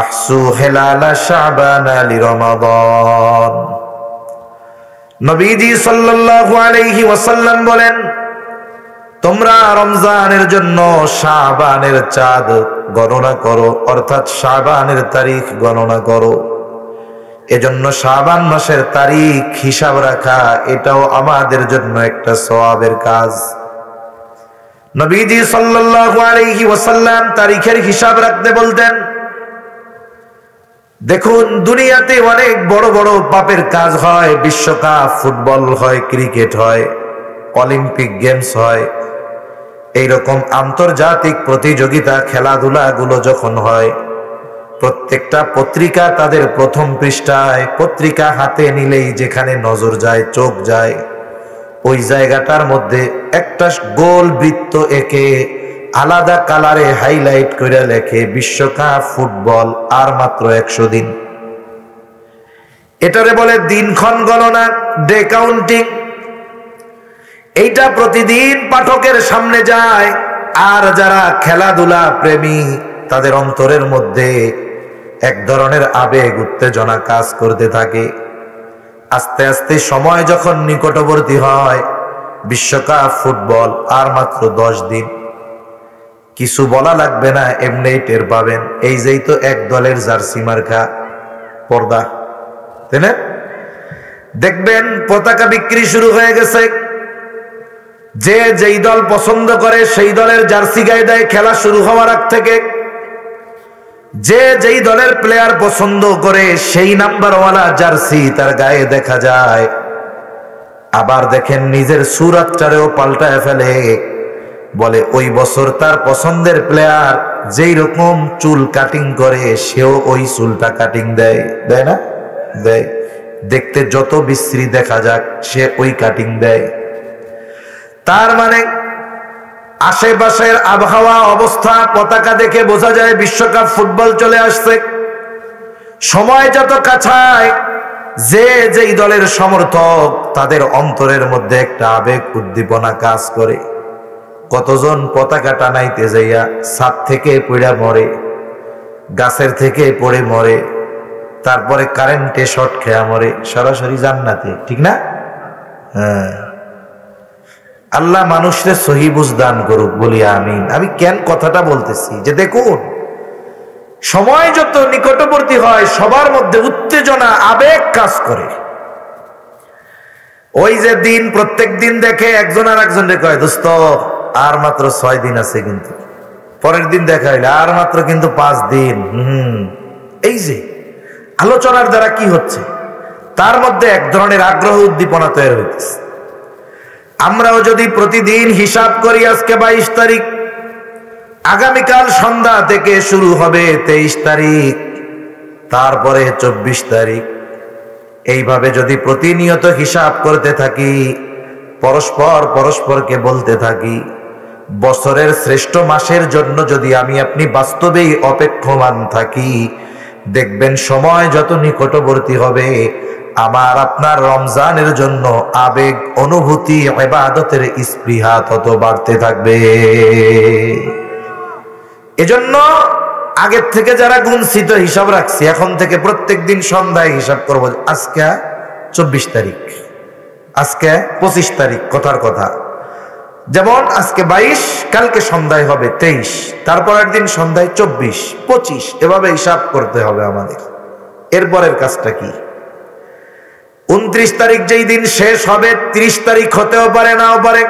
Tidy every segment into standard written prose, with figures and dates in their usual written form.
আহসু হেলালা শাবান লিরমাদান। নবীজি সাল্লাল্লাহু আলাইহি ওয়াসাল্লাম বলেন, তোমরা রমজানের জন্য শাবানের চাঁদ গণনা করো, অর্থাৎ শাবানের তারিখ গণনা করো। এজন্য শাবান মাসের তারিখ হিসাব রাখা এটাও আমাদের জন্য একটা সওয়াবের কাজ। নবীজি সাল্লাল্লাহু আলাইহি ওয়াসাল্লাম তারিখের হিসাব রাখতে বলতেন। দেখুন, দুনিয়াতে অনেক বড় বড় পাপের কাজ হয়, বিশ্বকাপ ফুটবল হয়, ক্রিকেট হয়, অলিম্পিক গেমস হয়, এইরকম আন্তর্জাতিক প্রতিযোগিতা খেলাধুলা গুলো যখন হয়, প্রত্যেকটা পত্রিকা তাদের প্রথম পৃষ্ঠায় পত্রিকা হাতে নিলেই যেখানে নজর যায়, চোখ যায়, ওই জায়গাটার মধ্যে একটা গোল বৃত্ত এঁকে আলাদা কালারে হাইলাইট করে লেখে বিশ্বকাপ ফুটবল আর মাত্র 100 দিন। এটারে বলে দিনক্ষণ গণনা, ডে কাউন্টিং। এইটা প্রতিদিন পাঠকের সামনে যায়, আর যারা খেলাধুলা প্রেমী তাদের অন্তরের মধ্যে এক ধরনের আবেগ উত্তেজনা কাজ করতে থাকে। আস্তে আস্তে সময় যখন নিকটবর্তী হয়, বিশ্বকাপ ফুটবল আর মাত্র 10 দিন, কিছু বলা লাগবে না, এমনি টের পাবেন। এই যেই তো এক দলের জার্সি মার্কা পর্দা, তাই না? দেখবেন পতাকা বিক্রি শুরু হয়ে গেছে। যে যেই দল পছন্দ করে সেই দলের জার্সি গায়ে দেয় খেলা শুরু হওয়ার আগ থেকে। যে যেই দলের প্লেয়ার পছন্দ করে সেই নাম্বারওয়ালা জার্সি তার গায়ে দেখা যায়। আবার দেখেন নিজের সুরাতটারেও পাল্টায় ফেলে, বলে ওই বছর তার পছন্দের প্লেয়ার যেই রকম চুল কাটিং করে সেও ওই চুলটা কাটিং দেয়, দেয় না? দেয়। দেখতে যত বিশ্রী দেখা যাক সে ওই কাটিং দেয়। তার মানে আশেপাশের আবহাওয়া অবস্থা পতাকা দেখে বোঝা যায় বিশ্বকাপ ফুটবল চলে আসছে। সময় যত কাছায়, যে যেই দলের সমর্থক তাদের অন্তরের মধ্যে একটা আবেগ উদ্দীপনা কাজ করে। কতজন পতাকা টানাইতে যাইয়া ছাদ থেকে পড়ে মরে, গাছের থেকে পড়ে মরে, তারপরে কারেন্টে শর্ট খেয়া মরে, সরাসরি জান্নাতে, ঠিক না? হ্যাঁ, আল্লাহ মানুষের সহি বুঝ দান করুক, বলি আমিন। আমি কেন কথাটা বলতেছি, যে দেখুন সময় যত নিকটবর্তী হয় সবার মধ্যে উত্তেজনা আবেগ কাজ করে। ওই যে দিন, প্রত্যেক দিন দেখে একজন আর একজনকে কয়, দোস্ত আর মাত্র 6 দিন আছে, কিন্তু পরের দিন দেখা হইলে আর মাত্র কিন্তু 5 দিন। এই যে আলোচনার দ্বারা কি হচ্ছে, তার মধ্যে এক ধরনের আগ্রহ উদ্দীপনা তৈরি হইতেছে। আমরাও যদি প্রতিদিন হিসাব করি, আজকে 22 তারিখ, আগামীকাল সন্ধ্যা থেকে শুরু হবে 23 তারিখ, তারপরে 24 তারিখ, এইভাবে যদি প্রতিনিয়ত হিসাব করতে থাকি, পরস্পরকে বলতে থাকি, বছরের শ্রেষ্ঠ মাসের জন্য যদি আমি আপনি বাস্তবেই অপেক্ষমান থাকি, দেখবেন সময় যত নিকটবর্তী হবে আমার আপনার রমজানের জন্য আবেগ, অনুভূতি, ইবাদতের স্পৃহা তত বাড়তে থাকবে। এজন্য আগের থেকে যারা গুনছিত হিসাব রাখছি, এখন থেকে প্রত্যেক দিন সন্ধ্যায় হিসাব করব। আজকে 24 তারিখ, আজকে 25 তারিখ, কথার কথা। যেমন আজকে 22, কালকে সন্ধ্যায় হবে 23, তারপরের দিন সন্ধ্যায় 24, 25, এভাবে হিসাব করতে হবে আমাদের। এরপরের কাজটা কি? 29 তারিখ যেই দিন শেষ হবে, 30 তারিখ হতেও পারে, নাও পারে।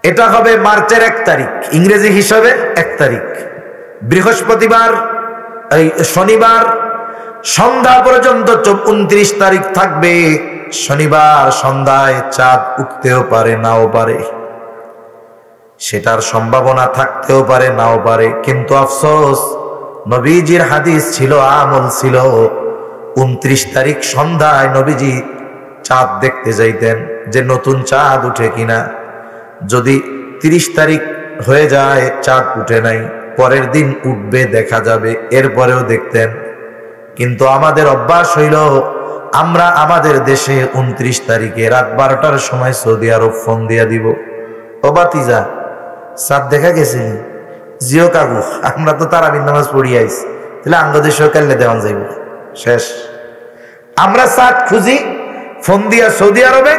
এটা হবে মার্চের 1 তারিখ, ইংরেজি হিসাবে 1 তারিখ, বৃহস্পতিবার, শনিবার সন্ধ্যা পর্যন্ত 29 তারিখ থাকবে। শনিবার সন্ধ্যায় চাঁদ উঠতেও পারে, নাও পারে, সেটার সম্ভাবনা থাকতেও পারে, নাও পারে। কিন্তু আফসোস, নবীজির হাদিস ছিল, আমল ছিল, 29 তারিখ সন্ধ্যায় নবীজি চাঁদ দেখতে যাইতেন যে নতুন চাঁদ উঠে কিনা। যদি 30 তারিখ হয়ে যায় চাঁদ উঠে নাই, পরের দিন উঠবে, দেখা যাবে, এরপরেও দেখতেন। কিন্তু আমাদের অভ্যাস হইল, আমরা আমাদের দেশে 29 তারিখে রাত 12টার সময় সৌদি আরব ফোন দিয়া দিব, ও বাতিজা চাঁদ দেখা গেছে? জিও কাকু, আমরা তো তারাবির নামাজ পড়ি আইছি, তাহলে আঙ্গদেশ কাল্লে দেওয়ান যাইব শেষ। আমরা চাট খুঁজি ফোন দিয়া সৌদি আরবে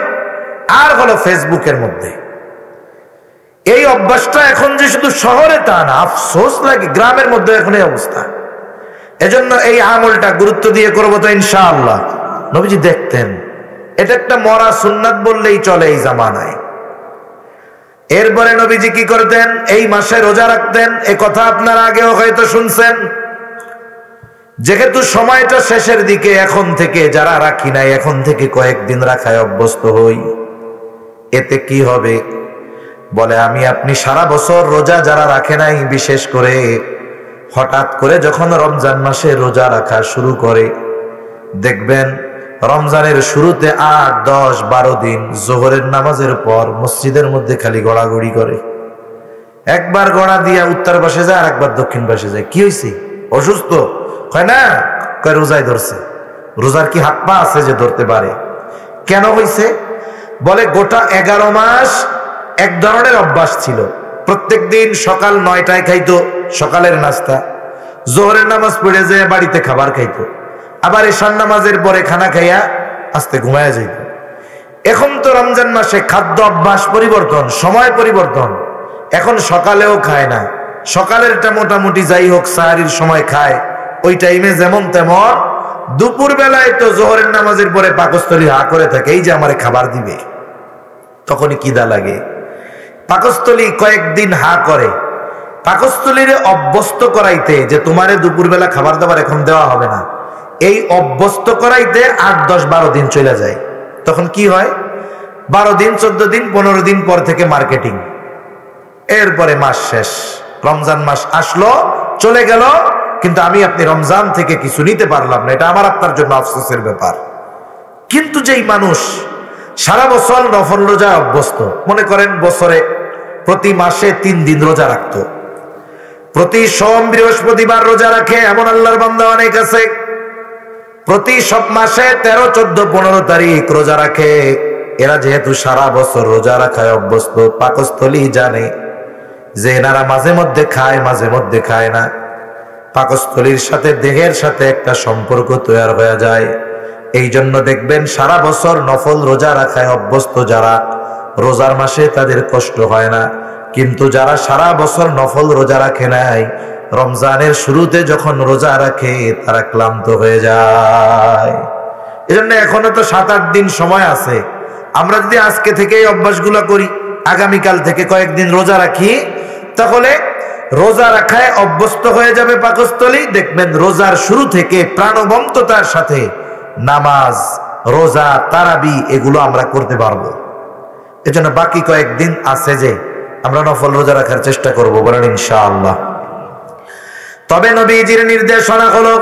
আর হলো ফেসবুকের মধ্যে। এই অভ্যাসটা এখন যে শুধু শহরে তা না, আফসোস লাগে গ্রামের মধ্যে এখন এই অবস্থা। এজন্য এই আমলটা গুরুত্ব দিয়ে করবো তো ইনশাআল্লাহ। নবীজি দেখতেন এটা একটা মরা সুন্নাত বললেই চলে এই জামানায়। এরপরে নবীজি কি করতেন? এই মাসে রোজা রাখতেন। এ কথা আপনারা আগেও হয়তো শুনছেন। যেহেতু সময়টা শেষের দিকে, এখন থেকে যারা রাখি নাই এখন থেকে কয়েকদিন রাখায় অভ্যস্ত হই। এতে কি হবে? বলে আমি আপনি সারা বছর রোজা যারা রাখে নাই, বিশেষ করে হঠাৎ করে যখন রমজান মাসে রোজা রাখা শুরু করে, দেখবেন রমজানের শুরুতে 8, 10, 12 দিন জোহরের নামাজের পর মসজিদের মধ্যে খালি গড়াগড়ি করে। একবার গড়া দিয়া উত্তর পাশে যায় আর একবার দক্ষিণ পাশে যায়। কি হয়েছে? অসুস্থ? হয় না, কয় রোজায় ধরছে। রোজার কি হাত পা আছে যে ধরতে পারে? কেন হয়েছে? বলে গোটা 11 মাস এক ধরনের অভ্যাস ছিল। প্রত্যেক দিন সকাল 9টায় খাইতো সকালের নাস্তা, জোহরের নামাজ পড়ে যায় বাড়িতে খাবার খাইতো, আবার এশার নামাজের পরে খানা খাইয়া আস্তে ঘুমায়া যাইত। এখন তো রমজান মাসে খাদ্য অভ্যাস পরিবর্তন, সময় পরিবর্তন। এখন সকালেও খায় না, সকালেরটা মোটামুটি যাই হোক সাহারির সময় খায়, ওই টাইমে যেমন তেমন। দুপুর বেলায় তো জোহরের নামাজের পরে পাকস্থলী হা করে থাকে, এই যে আমারে খাবার দিবে, তখনই কিদা লাগে। পাকস্থলী কয়েকদিন হা করে, পাকস্থলীর অভ্যস্ত করাইতে যে তোমারে দুপুরবেলা খাবার দাবার এখন দেওয়া হবে না, এই অভ্যস্ত করাইতে 8, 10, 12 দিন চলে যায়। তখন কি হয়? 12 দিন, 14 দিন, 15 দিন পর থেকে মার্কেটিং। এরপরে মাস শেষ, রমজান মাস আসলো চলে গেল, কিন্তু আমি আপনি রমজান থেকে কিছু নিতে পারলাম না। এটা আমার আপনার জন্য আফসোসের ব্যাপার। কিন্তু যেই মানুষ সারা বছর নফল রোজা অভ্যস্ত, মনে করেন বছরে প্রতি মাসে 3 দিন রোজা রাখতো, প্রতি সোম বৃহস্পতিবার রোজা রাখে, এমন আল্লাহর বান্দা অনেক আছে। প্রতি সব মাসে 13, 14, 15 তারিখ রোজা রাখে। এরা যেহেতু সারা বছর রোজা রাখায় অভ্যস্ত, পাকস্থলী জানে যে এনারা মাঝে মধ্যে খায় মাঝে মধ্যে খায় না। পাকস্থলীর সাথে দেহের সাথে একটা সম্পর্ক তৈরি হয়ে যায়। এই জন্য দেখবেন সারা বছর নফল রোজা রাখায় অভ্যস্ত যারা, রোজার মাসে তাদের কষ্ট হয় না। কিন্তু যারা সারা বছর নফল রোজা রাখে নাই, রমজানের শুরুতে যখন রোজা রাখে তারা ক্লান্ত হয়ে যায়। এজন্য এখনো তো 7-8 দিন সময় আছে। আমরা যদি আজকে থেকে এই অভ্যাসগুলো করি, আগামীকাল থেকে কয়েকদিন রোজা রাখি, তাহলে রোজা রাখায় অভ্যস্ত হয়ে যাবে পাকস্থলী। দেখবেন রোজার শুরু থেকে প্রাণবন্ততার সাথে নামাজ, রোজা, তারাবি এগুলো আমরা করতে পারবো। এজন্য বাকি কয়েকদিন আছে যে আমরা নফল রোজা রাখার চেষ্টা করব, বলেন ইনশাআল্লাহ। তবে নবীজির নির্দেশনা হলো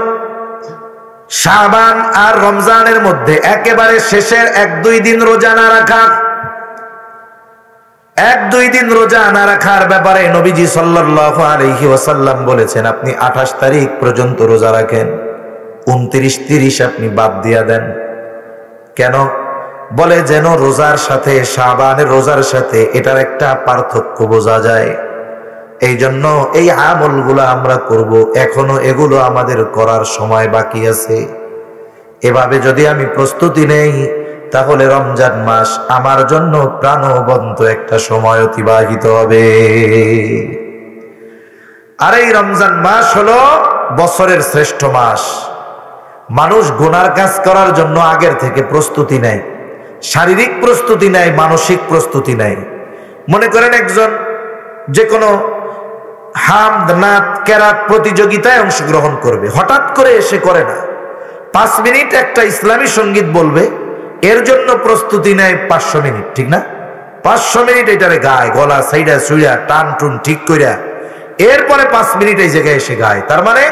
শাবান আর রমজানের মধ্যে একেবারে শেষের 1-2 দিন রোজা না রাখা। 1-2 দিন রোজা না রাখার ব্যাপারে নবীজি সাল্লাল্লাহু আলাইহি ওয়াসাল্লাম বলেছেন, আপনি 28 তারিখ পর্যন্ত রোজা রাখেন, 29, 30 আপনি বাদ দিয়া দেন। কেন? বলে যেন রোজার সাথে, শাবানের রোজার সাথে এটার একটা পার্থক্য বোঝা যায়। এই জন্য এই আমলগুলো আমরা করব, এখনো এগুলো আমাদের করার সময় বাকি আছে। এভাবে যদি আমি প্রস্তুতি নেই, তাহলে রমজান মাস আমার জন্য প্রাণবন্ত একটা সময় অতিবাহিত হবে। আর এই রমজান মাস হলো বছরের শ্রেষ্ঠ মাস। মানুষ গুনার কাজ করার জন্য আগের থেকে প্রস্তুতি নেয়, শারীরিক প্রস্তুতি নেয়, মানসিক প্রস্তুতি নেয়। মনে করেন একজন যে কোনো হামদ, নাত, কেরাত প্রতিযোগিতায় অংশগ্রহণ করবে, হঠাৎ করে এসে করে না। 5 মিনিট একটা ইসলামী সঙ্গীত বলবে, এর জন্য প্রস্তুতি নেয় 500 মিনিট, ঠিক না? 500 মিনিট এটারে গায়, গলা সাইডা সুইয়া টান টুন ঠিক কইরা, এরপরে 5 মিনিট এই জায়গায় এসে গায়। তার মানে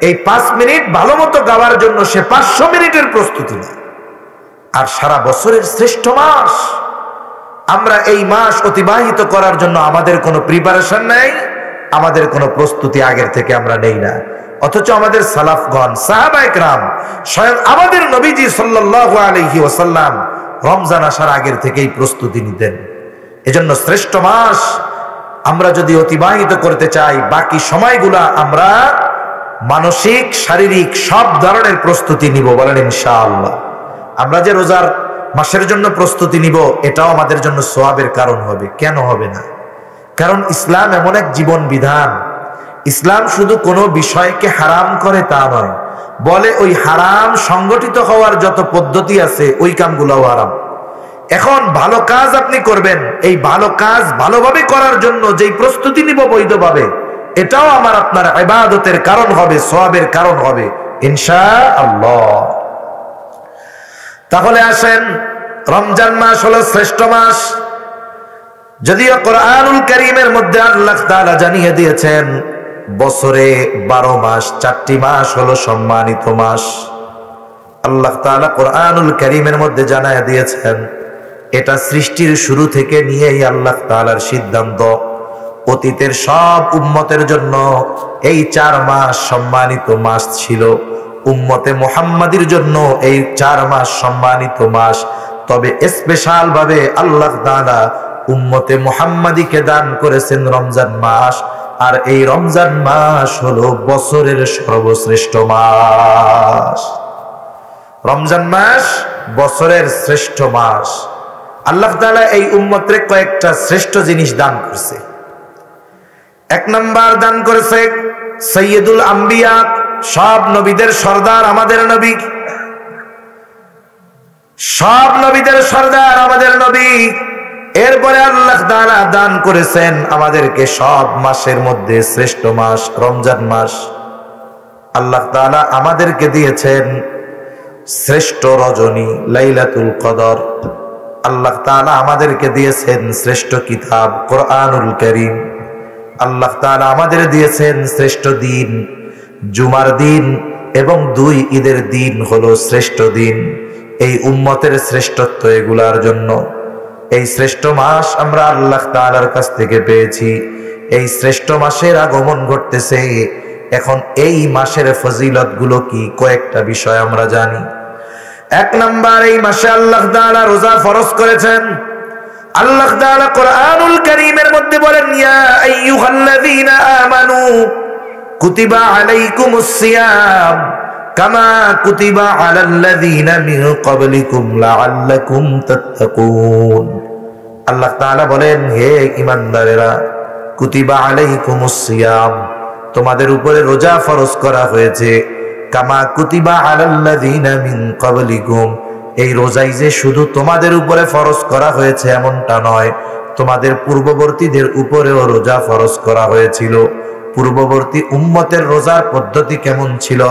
এই 5 মিনিট ভালো মতো গাওয়ার জন্য সে 500 মিনিটের প্রস্তুতি নেয়। আর সারা বছরের শ্রেষ্ঠ মাস, আমরা এই মাস অতিবাহিত করার জন্য আমাদের কোনো প্রিপারেশন নাই, আমাদের কোনো প্রস্তুতি আগের থেকে আমরা নেই না। অথচ আমাদের সালাফগণ, সাহাবায়ে কেরাম, স্বয়ং আমাদের নবীজি সাল্লাল্লাহু আলাইহি ওয়াসাল্লাম রমজান আসার আগের থেকেই প্রস্তুতি নিতেন। এজন্য শ্রেষ্ঠ মাস আমরা যদি অতিবাহিত করতে চাই, বাকি সময়গুলা আমরা মানসিক শারীরিক সব ধরনের প্রস্তুতি নিব, বলেন ইনশাআল্লাহ। আমরা যে রোজার মাসের জন্য প্রস্তুতি নিব, এটাও আমাদের জন্য সওয়াবের কারণ হবে। কেন হবে না? কারণ ইসলাম এমন এক জীবন বিধান, ইসলাম শুধু কোনো বিষয়কে হারাম করে তা নয়, বলে ওই হারাম সংগঠিত হওয়ার যত পদ্ধতি আছে ওই কামগুলোও হারাম। এখন ভালো কাজ আপনি করবেন, এই ভালো কাজ ভালোভাবে করার জন্য যেই প্রস্তুতি নিব বৈধভাবে, এটাও আমার আপনার ইবাদতের কারণ হবে, সওয়াবের কারণ হবে ইনশাআল্লাহ। তাহলে আসেন, রমজান মাস হলো শ্রেষ্ঠ মাস। যদিও কোরআনুল কারীমের মধ্যে আল্লাহ তাআলা জানিয়ে দিয়েছেন বছরে 12 মাস, 4টি মাস হলো সম্মানিত মাস। আল্লাহ তাআলা কোরআনুল কারীমের মধ্যে জানায় দিয়েছেন, এটা সৃষ্টির শুরু থেকে নিয়েই আল্লাহ তাআলার সিদ্ধান্ত, অতীতের সব উম্মতের জন্য এই 4 মাস সম্মানিত মাস ছিল, উম্মতে মুহাম্মাদির জন্য এই 4 মাস সম্মানিত মাস। তবে স্পেশাল ভাবে আল্লাহ তাআলা উম্মতে মুহাম্মাদিকে দান করেছেন রমজান মাস, আর এই রমজান মাস হলো বছরের সর্বশ্রেষ্ঠ মাস। রমজান মাস বছরের শ্রেষ্ঠ মাস। আল্লাহ তাআলা এই উম্মতরে কয়েকটা শ্রেষ্ঠ জিনিস দান করছে। 1 নাম্বার দান করেছে সাইয়্যিদুল আম্বিয়া, সব নবীদের সর্দার আমাদের নবী, সব নবীদের সর্দার আমাদের নবী। এরপরে আল্লাহ তাআলা দান করেছেন আমাদেরকে সব মাসের মধ্যে শ্রেষ্ঠ মাস রমজান মাস। আল্লাহ তাআলা আমাদেরকে দিয়েছেন শ্রেষ্ঠ রজনী লাইলাতুল কদর। আল্লাহ তাআলা আমাদেরকে দিয়েছেন শ্রেষ্ঠ কিতাব কোরআনুল কারীম। আল্লাহ তাআলা আমাদের দিয়েছেন শ্রেষ্ঠ দিন জুমার দিন, এবং 2 ঈদের দিন হলো শ্রেষ্ঠ দিন। এই উম্মতের শ্রেষ্ঠত্ব এগুলার জন্য। এই শ্রেষ্ঠ মাস আমরা আল্লাহ তাআলার কাছ থেকে পেয়েছি। এই শ্রেষ্ঠ মাসের আগমন ঘটতেছে। এখন এই মাসের ফজিলত গুলো কি, কয়েকটা বিষয় আমরা জানি। 1 নাম্বার, এই মাসে আল্লাহ তাআলা রোজা ফরজ করেছেন। আল্লাহ তাআলা কোরআনুল কারীমের মধ্যে বলেন, ইয়া আইয়ুহাল্লাযীনা আমানু কুতিবা আলাইকুমুস সিয়াম কামা কুতিবা আলাল্লাযীনা মিন ক্বাবলিকুম লাআল্লাকুম তাত্তাকুন। আল্লাহ তাআলা বলেন, হে ঈমানদারেরা, কুতিবা আলাইকুমুস সিয়াম, তোমাদের উপরে রোজা ফরজ করা হয়েছে। কামা কুতিবা আলাল্লাযীনা মিন ক্বাবলিকুম, এই রোজাই যে শুধু তোমাদের উপরে ফরজ করা হয়েছে এমনটা নয়, তোমাদের পূর্ববর্তীদের উপরেও রোজা ফরজ করা হয়েছিল। পূর্ববর্তী উম্মতের রোজার পদ্ধতি কেমন ছিল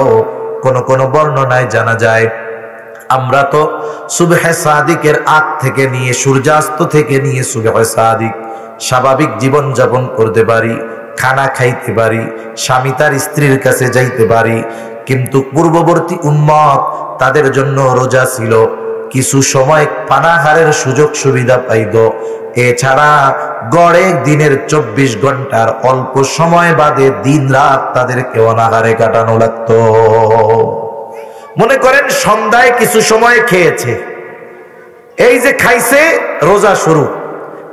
কোন কোন বর্ণনায় জানা যায়। আমরা তো সুবহে সাদিকের আগ থেকে নিয়ে সূর্যাস্ত থেকে নিয়ে সুবহে সাদিক স্বাভাবিক জীবন যাপন করতে পারি, খানা খাইতে পারি, স্বামী তার স্ত্রীর কাছে যাইতে পারি। কিন্তু পূর্ববর্তী উম্মত, তাদের জন্য রোজা ছিল কিছু সময় পানাহারের সুযোগ সুবিধা পাইত। এছাড়া গড়ে দিনের 24 ঘন্টার অল্প সময় বাদে দিন রাত তাদেরকে অনাহারে কাটানো লাগতো। মনে করেন সন্ধ্যায় কিছু সময় খেয়েছে, এই যে খাইছে রোজা শুরু।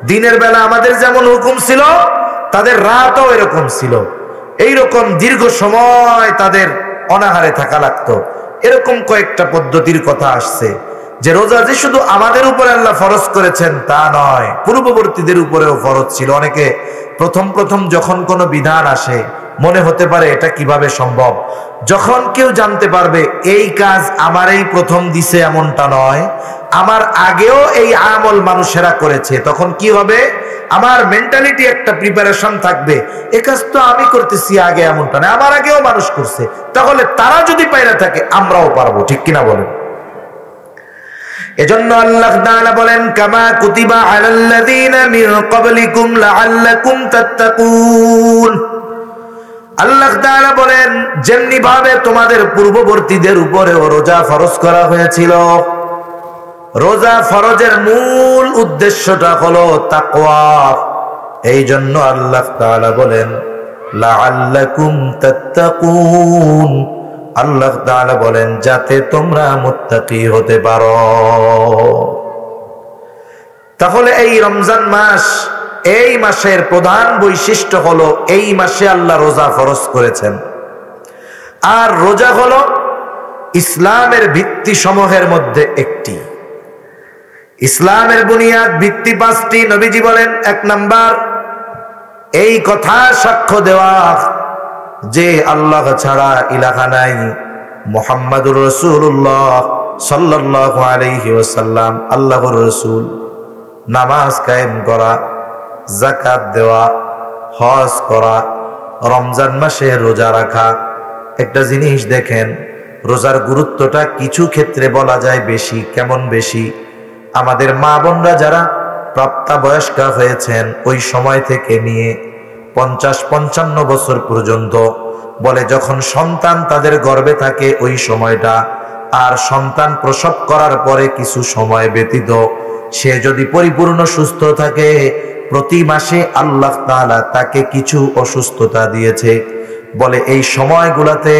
দিনের বেলা আমাদের যেমন হুকুম ছিল, তাদের রাতও এরকম ছিল। এইরকম দীর্ঘ সময় তাদের অনাহারে থাকা লাগতো। এরকম কয়েকটা পদ্ধতির কথা আসছে, যে রোজা যে শুধু আমাদের উপরে আল্লাহ ফরজ করেছেন তা নয়, পূর্ববর্তীদের উপরেও ফরজ ছিল। অনেকে প্রথম প্রথম যখন কোনো বিধান আসে মনে হতে পারে এটা কিভাবে সম্ভব। যখন কেউ জানতে পারবে এই কাজ আমারই প্রথম দিছে এমনটা নয়, আমার আগেও এই আমল মানুষেরা করেছে, তখন কি হবে, আমার মেন্টালিটি একটা প্রিপারেশন থাকবে, এ কাজ তো আমি করতেছি আগে এমনটা না, আমার আগেও মানুষ করছে, তাহলে তারা যদি পাইরা থাকে আমরাও পারবো। ঠিক কিনা বলেন? এজন্য আল্লাহ তাআলা বলেন, কামা কুতিবা আলাল্লাযীনা মিন ক্বাবলিকুম লাআল্লাকুম তাত্তাকুন। আল্লাহ তাআলা বলেন, যেমনি ভাবে তোমাদের পূর্ববর্তীদের উপরেও রোজা ফরজ করা হয়েছিল। রোজা ফরজের মূল উদ্দেশ্যটা হলো তাকওয়া। এই জন্য আল্লাহ তাআলা বলেন লাআল্লাকুম তাত্তাকুন। আল্লাহ তাআলা বলেন যাতে তোমরা মুত্তাকি হতে পারো। তাহলে এই রমজান মাস, এই মাসের প্রধান বৈশিষ্ট্য হলো এই মাসে আল্লাহ রোজা ফরজ করেছেন। আর রোজা হলো ইসলামের ভিত্তি সমূহের মধ্যে একটি। ইসলামের বুনিয়াদ ভিত্তি 5টি। নবীজি বলেন, 1 নাম্বার, এই কথা সাক্ষ্য দেওয়া যে আল্লাহ ছাড়া ইলাহা নাই, মুহাম্মাদুর রাসূলুল্লাহ সাল্লাল্লাহু আলাইহি ওয়াসাল্লাম আল্লাহর রাসূল। নামাজ কায়েম করা, যাকাত দেওয়া, হজ করা, রমজান মাসে রোজা রাখা। একটা জিনিস দেখেন, রোজার গুরুত্বটা কিছু ক্ষেত্রে বলা যায় বেশি। কেমন বেশি? আমাদের মা বোনরা যারা প্রাপ্তবয়স্কা হয়েছেন ওই সময় থেকে নিয়ে 50-55 বছর পর্যন্ত, বলে যখন সন্তান তাদের গর্ভে থাকে ওই সময়টা, আর সন্তান প্রসব করার পরে কিছু সময় ব্যতীত সে যদি পরিপূর্ণ সুস্থ থাকে, প্রতি মাসে আল্লাহ তাআলা তাকে কিছু অসুস্থতা দিয়েছে। বলে এই সময়গুলাতে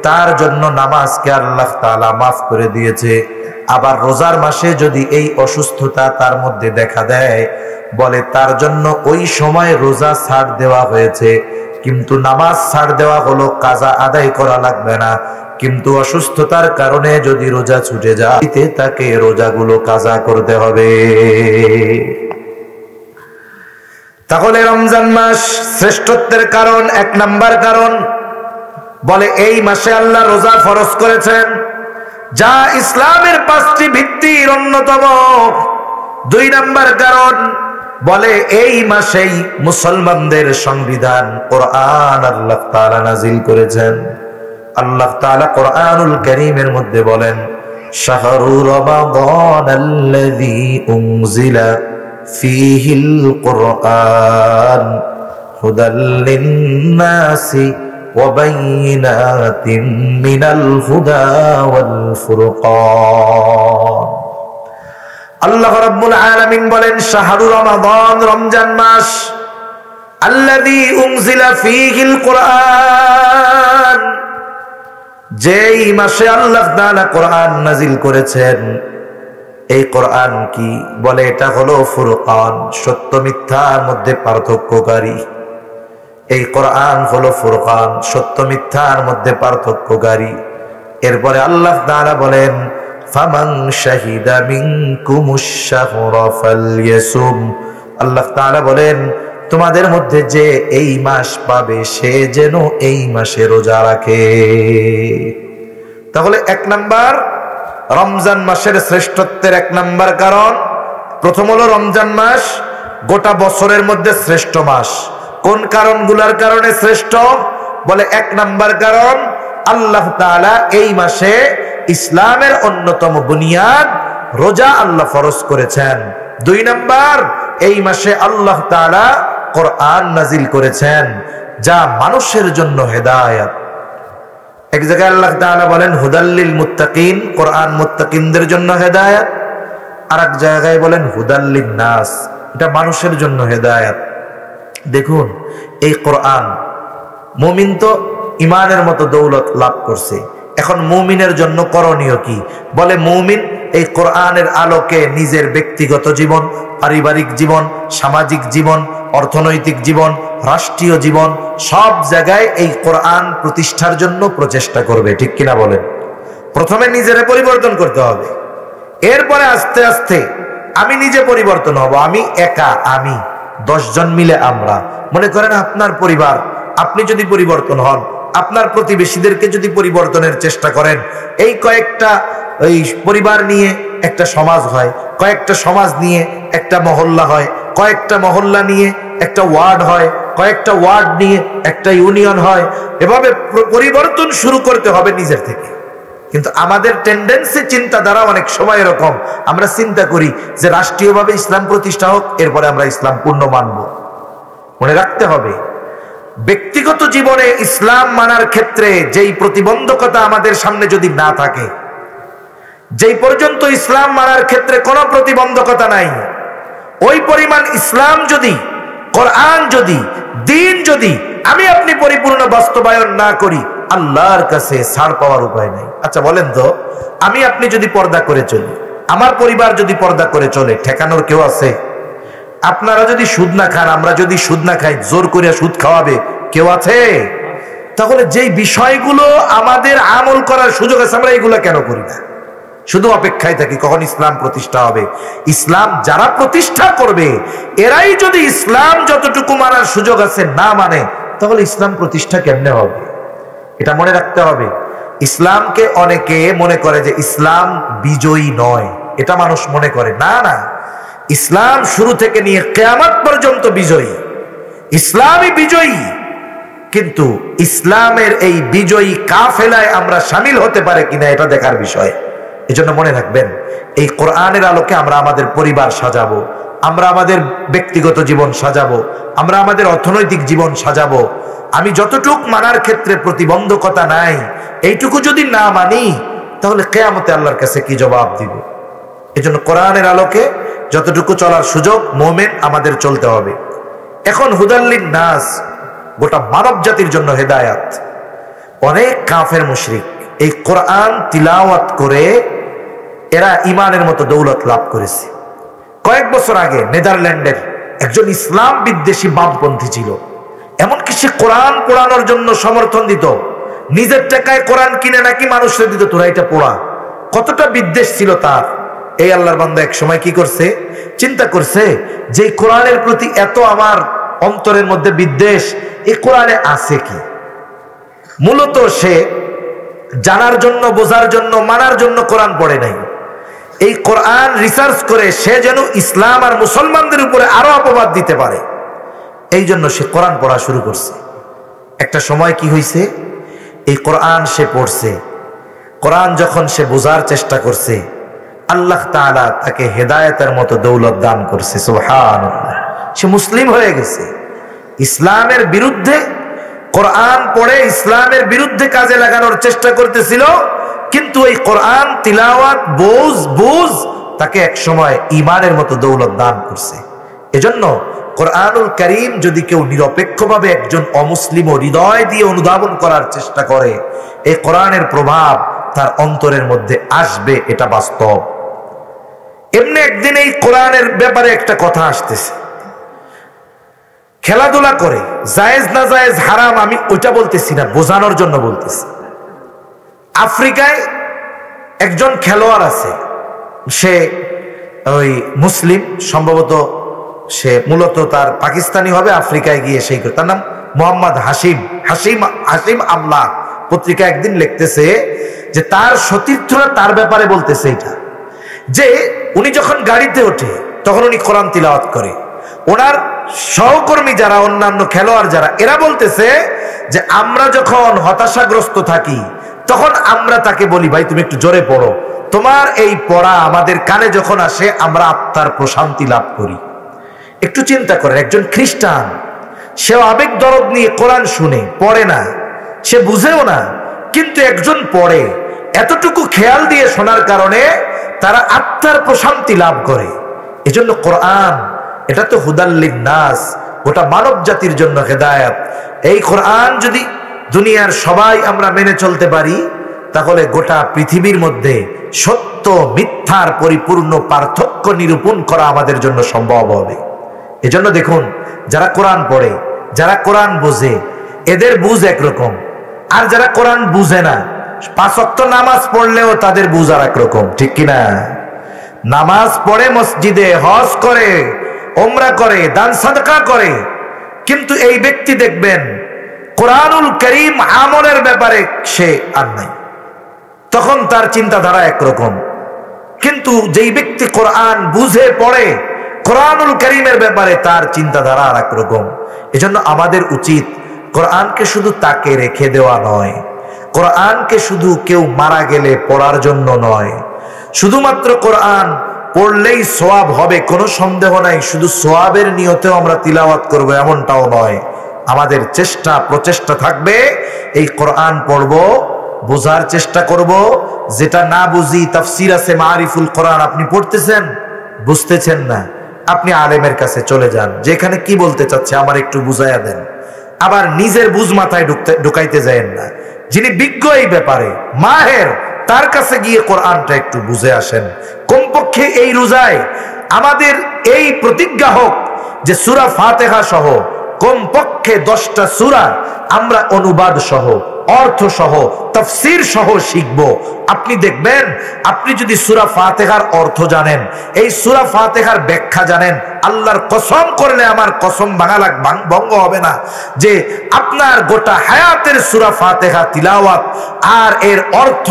তার জন্য নামাজকে আল্লাহ তাআলা মাফ করে দিয়েছে। আবার রোজার মাসে যদি এই অসুস্থতা তার মধ্যে দেখা দেয়, বলে তার জন্য ওই সময় রোজা ছাড় দেওয়া হয়েছে, কিন্তু নামাজ ছাড় দেওয়া হলো, কাজা আদায় করা লাগবে না। কিন্তু অসুস্থতার কারণে যদি রোজা ছুটে যায়, তাকে রোজাগুলো কাজা করতে হবে। তাহলে রমজান মাস শ্রেষ্ঠত্বের কারণ, 1 নাম্বার কারণ, বলে এই মাসে আল্লাহ রোজা ফরজ করেছেন, যা ইসলামের 5টি ভিত্তির অন্যতম। 2 নাম্বার কারণ, বলে এই মাসেই মুসলমানদের সংবিধান কোরআন আল্লাহ তাআলা নাজিল করেছেন। আল্লাহ তাআলা কোরআনুল কারীমের মধ্যে বলেন, শাহরু রমাদানাল্লাযী উনজিলা ফীহিল কুরআন হুদাল লিন্নাসি ওয়া বাইয়িনাতিম মিনাল হুদা ওয়াল ফুরকান। আল্লাহ রাব্বুল আলামিন বলেন, শাহরু রমাদান, রমজান মাস, আল্লাযী উনজিলা ফীহিল কুরআন, যেই মাসে আল্লাহ তাআলা কোরআন নাজিল করেছেন। এই কোরআন কি? বলে এটা হলো ফুরকান, সত্য মিথ্যার মধ্যে পার্থক্যকারী। এই কোরআন হলো ফুরকান, সত্য মিথ্যার মধ্যে পার্থক্যকারী। এরপরে আল্লাহ তাআলা বলেন, ফামান শাহিদা মিনকুমুশ শাহরা ফালইয়াসুম। আল্লাহ তাআলা বলেন, তোমাদের মধ্যে যে এই মাস পাবে সে যেন এই মাসে রোজা রাখে। তাহলে 1 নাম্বার, রমজান মাসের শ্রেষ্ঠত্বের 1 নাম্বার কারণ, প্রথম হলো রমজান মাস গোটা বছরের মধ্যে শ্রেষ্ঠ মাস। কোন কারণগুলোর কারণে শ্রেষ্ঠ? বলে 1 নাম্বার কারণ, আল্লাহ তাআলা এই মাসে ইসলামের অন্যতম বুনিয়াদ রোজা আল্লাহ ফরজ করেছেন। 2 নাম্বার, এই মাসে আল্লাহ তাআলা কোরআন নাজিল করেছেন, যা মানুষের জন্য হেদায়েত। এক জায়গায় আল্লাহ তাআলা বলেন হুদাল্লিল মুত্তাকিন, কোরআন মুত্তাকিনদের জন্য হেদায়েত। আর এক জায়গায় বলেন হুদাল্লিন নাস, এটা মানুষের জন্য হেদায়েত। দেখুন, এই কোরআন, মুমিন তো ইমানের মতো দৌলত লাভ করছে, এখন মুমিনের জন্য করণীয় কি? বলে মুমিন এই কোরআনের আলোকে নিজের ব্যক্তিগত জীবন, পারিবারিক জীবন, সামাজিক জীবন, অর্থনৈতিক জীবন, রাষ্ট্রীয় জীবন, সব জায়গায় এই কোরআন প্রতিষ্ঠার জন্য প্রচেষ্টা করবে। ঠিক কিনা বলেন? প্রথমে নিজেরে পরিবর্তন করতে হবে, এরপরে আস্তে আস্তে আমি নিজে পরিবর্তন হব। আমি একা, আমি 10 জন মিলে আমরা। মনে করেন আপনার পরিবার, আপনি যদি পরিবর্তন হন, আপনার প্রতিবেশীদেরকে যদি পরিবর্তনের চেষ্টা করেন, এই কয়েকটা ওই পরিবার নিয়ে একটা সমাজ হয়, কয়েকটা সমাজ নিয়ে একটা মহল্লা হয়, কয়েকটা মহল্লা নিয়ে একটা ওয়ার্ড হয়, কয়েকটা ওয়ার্ড নিয়ে একটা ইউনিয়ন হয়। এভাবে পরিবর্তন শুরু করতে হবে নিজের থেকে। কিন্তু আমাদের টেন্ডেন্সি, চিন্তাধারা অনেক সময় এরকম, আমরা চিন্তা করি যে রাষ্ট্রীয়ভাবে ইসলাম প্রতিষ্ঠা হোক, এরপরে আমরা ইসলাম পূর্ণ মানব। মনে রাখতে হবে, ব্যক্তিগত জীবনে ইসলাম মানার ক্ষেত্রে যেই প্রতিবন্ধকতা আমাদের সামনে যদি না থাকে, যেই পর্যন্ত ইসলাম মানার ক্ষেত্রে কোনো প্রতিবন্ধকতা নাই, ওই পরিমাণ ইসলাম যদি, কোরআন যদি, দ্বীন যদি আমি আপনি পরিপূর্ণ বাস্তবায়ন না করি, আল্লাহর কাছে ছাড় পাওয়ার উপায় নাই। আচ্ছা বলেন তো, আমি আপনি যদি পর্দা করে চলি, আমার পরিবার যদি পর্দা করে চলে, ঠেকানোর কেউ আছে? আপনারা যদি সুদ না খান, আমরা যদি সুদ না খাই, জোর করে সুদ খাওয়াবে কেউ আছে? তাহলে যেই বিষয়গুলো আমাদের আমল করার সুযোগ আছে আমরা এগুলো কেন করি না? শুধু অপেক্ষায় থাকি কখন ইসলাম প্রতিষ্ঠা হবে। ইসলাম যারা প্রতিষ্ঠা করবে এরাই যদি ইসলাম যতটুকু মানার সুযোগ আছে না মানে, তাহলে ইসলাম প্রতিষ্ঠা কেমনে হবে? এটা মনে রাখতে হবে। ইসলামকে অনেকে মনে করে যে ইসলাম বিজয়ী নয়, এটা মানুষ মনে করে। না না, ইসলাম শুরু থেকে নিয়ে কিয়ামত পর্যন্ত বিজয়ী। ইসলামই বিজয়ী, কিন্তু ইসলামের এই বিজয়ী কাফেলায় আমরা শামিল হতে পারে কিনা এটা দেখার বিষয়। এজন্য মনে রাখবেন, এই কোরআনের আলোকে আমরা আমাদের পরিবার সাজাবো, আমরা আমাদের ব্যক্তিগত জীবন সাজাবো, আমরা আমাদের অর্থনৈতিক জীবন সাজাবো। আমি যতটুক মানার ক্ষেত্রে প্রতিবন্ধকতা নাই, এইটুকু যদি না মানি তাহলে কিয়ামতে আল্লাহর কাছে কি জবাব দিব? এজন্য কোরআনের আলোকে যতটুকু চলার সুযোগ মুমিন আমাদের চলতে হবে। এখন হুদাল্লিন নাস, গোটা মানব জাতির জন্য হেদায়াত। অনেক কাফের মুশরিক এই কোরআন তিলাওয়াত করে এরা ইমানের মতো দৌলত লাভ করেছে। কয়েক বছর আগে নেদারল্যান্ডের একজন ইসলাম বিদ্বেষী বামপন্থী ছিল, এমনকি সে কোরআন পড়ানোর জন্য সমর্থন দিত, নিজের টাকায় কোরআন কিনে নাকি মানুষের দিত, তোরা এটা পড়া। কতটা বিদ্বেষ ছিল তার। এই আল্লাহর বান্দা এক সময় কি করছে, চিন্তা করছে যে কোরআনের প্রতি এত আমার অন্তরের মধ্যে বিদ্বেষ, এই কোরআনে আছে কি? মূলত সে জানার জন্য, বোঝার জন্য, মানার জন্য কোরআন পড়ে নাই। এই কোরআন রিসার্চ করে সে যেন ইসলাম আর মুসলমানদের উপরে আরো অপবাদ দিতে পারে, এই জন্য সে কোরআন পড়া শুরু করছে। একটা সময় কি হয়েছে, এই কোরআন সে পড়ছে, কোরআন যখন সে বোঝার চেষ্টা করছে, আল্লাহ তাআলা তাকে হেদায়েতের মতো দৌলত দান করছে। সুবহানাল্লাহ, সে মুসলিম হয়ে গেছে। ইসলামের বিরুদ্ধে কোরআন পড়ে ইসলামের বিরুদ্ধে কাজে লাগানোর চেষ্টা করতেছিল, কিন্তু এই কোরআন তিলাওয়াত বুঝ তাকে এক সময় ঈমানের মতো দৌলত দান করছে। এজন্য কোরআনুল কারীম যদি কেউ নিরপেক্ষভাবে একজন অমুসলিম হৃদয় দিয়ে অনুধাবন করার চেষ্টা করে, এই কোরআনের প্রভাব তার অন্তরের মধ্যে আসবে, এটা বাস্তব। এমনি একদিন এই কোরআনের ব্যাপারে একটা কথা আসতেছে, খেলাধুলা করে জায়েজ না জায়েজ হারাম আমি ওইটা বলতেছি না, বোঝানোর জন্য বলতেছি। আফ্রিকায় একজন খেলোয়াড় আছে, সে ওই মুসলিম, সম্ভবত সে মূলত তার পাকিস্তানি হবে, আফ্রিকায় গিয়ে সেই, তার নাম মোহাম্মদ হাশিম আমলা। পত্রিকা একদিন লিখতেছে যে তার সতীর্থরা তার ব্যাপারে বলতেছে এটা, যে উনি যখন গাড়িতে ওঠে তখন উনি কোরআন তিলাওয়াত করে। ওনার সহকর্মী যারা, অন্যান্য খেলোয়াড় যারা, এরা বলতেছে যে আমরা যখন হতাশাগ্রস্ত থাকি তখন আমরা তাকে বলি, ভাই তুমি একটু জোরে পড়ো, তোমার এই পড়া আমাদের কানে যখন আসে আমরা আত্মার প্রশান্তি লাভ করি। একটু চিন্তা করেন, একজন খ্রিস্টান, সেও আবেগ দরদ নিয়ে কোরআন শুনে, পড়ে না, সে বুঝেও না, কিন্তু একজন পড়ে, এতটুকু খেয়াল দিয়ে শোনার কারণে তারা আত্মার প্রশান্তি লাভ করে। এজন্য কোরআন এটা তো হুদাল্লিন নাস, গোটা মানব জাতির জন্য হেদায়েত। এই কোরআন যদি দুনিয়ার সবাই আমরা মেনে চলতে পারি, তাহলে গোটা পৃথিবীর মধ্যে সত্য মিথ্যার পরিপূর্ণ পার্থক্য নিরূপণ করা আমাদের জন্য সম্ভব হবে। এজন্য দেখুন, যারা কোরআন পড়ে, যারা কোরআন বোঝে, এদের বুঝ একরকম, আর যারা কোরআন বুঝে না, 5 ওয়াক্ত নামাজ পড়লেও তাদের বুঝ আর একরকম, ঠিক কিনা? নামাজ পড়ে, মসজিদে হজ করে, ওমরা করে, দান সাদকা করে, কিন্তু এই ব্যক্তি দেখবেন কোরআনুল কারীম আমলের ব্যাপারে সে আর নাই, তখন তার চিন্তাধারা একরকম। কিন্তু যেই ব্যক্তি কোরআন বুঝে পড়ে, কোরআনুল কারীমের ব্যাপারে তার চিন্তাধারা আর একরকম। এজন্য আমাদের উচিত কোরআনকে শুধু তাকে রেখে দেওয়া নয়, কোরআনকে শুধু কেউ মারা গেলে পড়ার জন্য নয়, শুধুমাত্র কোরআন পড়লেই সওয়াব হবে কোনো সন্দেহ নাই, শুধু সওয়াবের নিয়তেও আমরা তিলাওয়াত করব এমনটাও নয়। আমাদের চেষ্টা প্রচেষ্টা থাকবে এই কোরআন পড়ব, বোঝার চেষ্টা করব। যেটা না বুঝি, তাফসীর আছে মারিফুল কোরআন, আপনি পড়তেছেন, বুঝতেছেন না, আপনি আলেমের কাছে চলে যান, যেখানে কি বলতে চাচ্ছে আমার একটু বুঝাইয়া দেন। আবার নিজের বুঝ মাথায় ঢুকাইতে যায়েন না, যিনি বিজ্ঞ এই ব্যাপারে, মাহের, তার কাছে গিয়ে কোরআনটা একটু বুঝে আসেন। কমপক্ষে এই রোজায় আমাদের এই প্রতিজ্ঞা হোক যে সূরা ফাতিহা সহ কমপক্ষে 10টা সূরা আমরা অনুবাদ সহ, অর্থ সহ, তাফসীর সহ শিখব। আপনি দেখবেন, আপনি যদি সূরা ফাতিহার অর্থ জানেন, এই সূরা ফাতিহার ব্যাখ্যা জানেন, আল্লাহর কসম করলে আমার কসম ভঙ্গ হবে না যে আপনার গোটা হায়াতের সূরা ফাতিহা তিলাওয়াত আর এর অর্থ,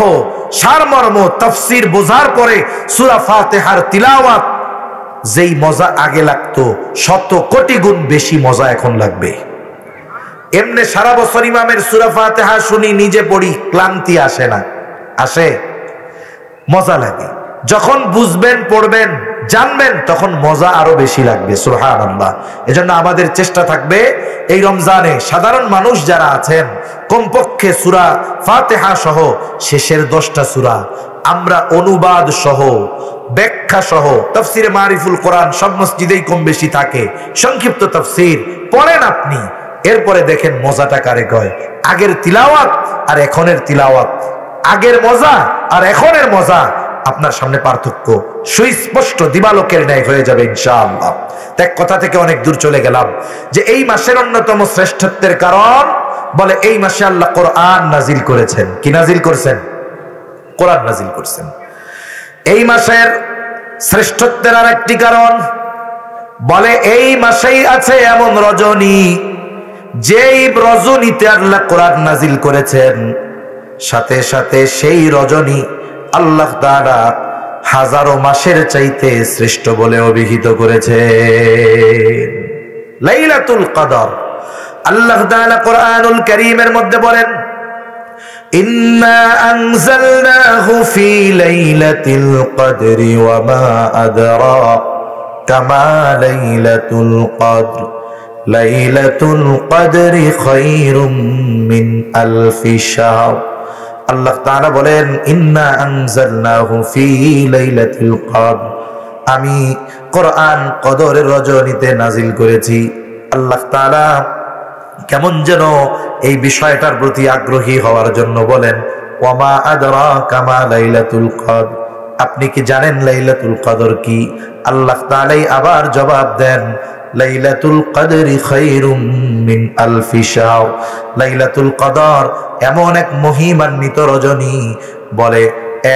সারমর্ম, তাফসীর বোঝার পরে সূরা ফাতিহার তিলাওয়াত যেই মজা আগে লাগতো 100 কোটি গুণ বেশি মজা এখন লাগবে। এমনি সারা বছর ইমামের সূরা ফাতিহা শুনি, নিজে পড়ি, ক্লান্তি আসে না? আসে? মজা লাগে। যখন বুঝবেন, পড়বেন, জানবেন, তখন মজা আরো বেশি লাগবে। সুবহানাল্লাহ। এজন্য আমাদের চেষ্টা থাকবে এই রমজানে সাধারণ মানুষ যারা আছেন, কমপক্ষে সূরা ফাতিহা সহ শেষের 10টা সূরা আমরা অনুবাদ সহ, ব্যাখ্যা সহ, তাফসীরে মারিফুল কোরআন সব মসজিদেই কম বেশি থাকে, সংক্ষিপ্ত তাফসীর পড়েন আপনি। এরপরে দেখেন মজাটা কারে কয়। আগের তিলাওয়াত আর এখনের তিলাওয়াত, আগের মজা আর এখনের মজা, আপনার সামনে পার্থক্য সুস্পষ্ট দিবালোকের ন্যায় হয়ে যাবে ইনশাআল্লাহ। এক কথা থেকে অনেক দূর চলে গেলাম যে এই মাসের অন্যতম শ্রেষ্ঠত্বের কারণ, বলে এই মাসে আল্লাহ কোরআন নাজিল করেছেন। কি নাজিল করেছেন? কোরআন নাজিল করেছেন। এই মাসের শ্রেষ্ঠত্বের আর একটি কারণ, বলে এই মাসেই আছে এমন রজনী, যেই রজনীতে আল্লাহ কোরআন নাজিল করেছেন, সাথে সাথে সেই রজনী আল্লাহ তাআলা হাজারো মাসের চাইতে শ্রেষ্ঠ বলে অভিহিত করেছেন। লাইলাতুল কদর। আল্লাহ তাআলা কোরআনুল কারীমের মধ্যে বলেন, ইন্না আনজালনাহু ফি লাইলাতিল কদরি ওয়া মা আদরাকা মা লাইলাতুল কদর লাইলাতুল কদরি খায়রুম মিন আলফি শাহর। আল্লাহ তাআলা বলেন, ইন্না আনজালনাহু ফি লাইলাতিল কদর, আমি কোরআন কদরের রজনীতে নাজিল করেছি। আল্লাহ তাআলা কেমন যেন এই বিষয়টার প্রতি আগ্রহী হওয়ার জন্য বলেন, ওয়া মা আদরাকা মা লাইলাতুল কদর, আপনি কি জানেন লাইলাতুল কদর কি? আল্লাহ তাআলা আবার জবাব দেন, লাইলাতুল কদরি খায়রুম মিন আলফি শাহর, লাইলাতুল কদর এমন এক মহিমান্বিত রজনী, বলে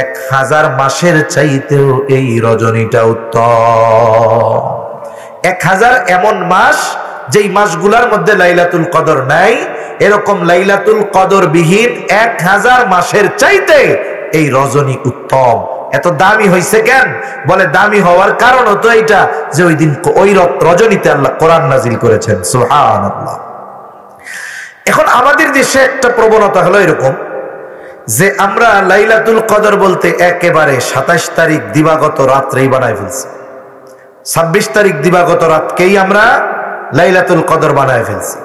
1000 মাসের চাইতেও এই রজনীটা উত্তম। 1000 এমন মাস যেই মাসগুলোর মধ্যে লাইলাতুল কদর নাই, এরকম লাইলাতুল কদর বিহীন 1000 মাসের চাইতে এই রজনী উত্তম। এত দামি হইছে কেন? বলে দামি হওয়ার কারণ তো এইটা যে ওই দিন ওই রজনীতে আল্লাহ কোরআন নাজিল করেছেন। সুবহানাল্লাহ। এখন আমাদের দেশে একটা প্রবণতা হলো এরকম যে আমরা লাইলাতুল কদর বলতে একেবারে 27 তারিখ দিবাগত রাত্রেই বানায় ফেলছি। 26 তারিখ দিবাগত রাতকেই আমরা লাইলাতুল কদর বানায় ফেলছি।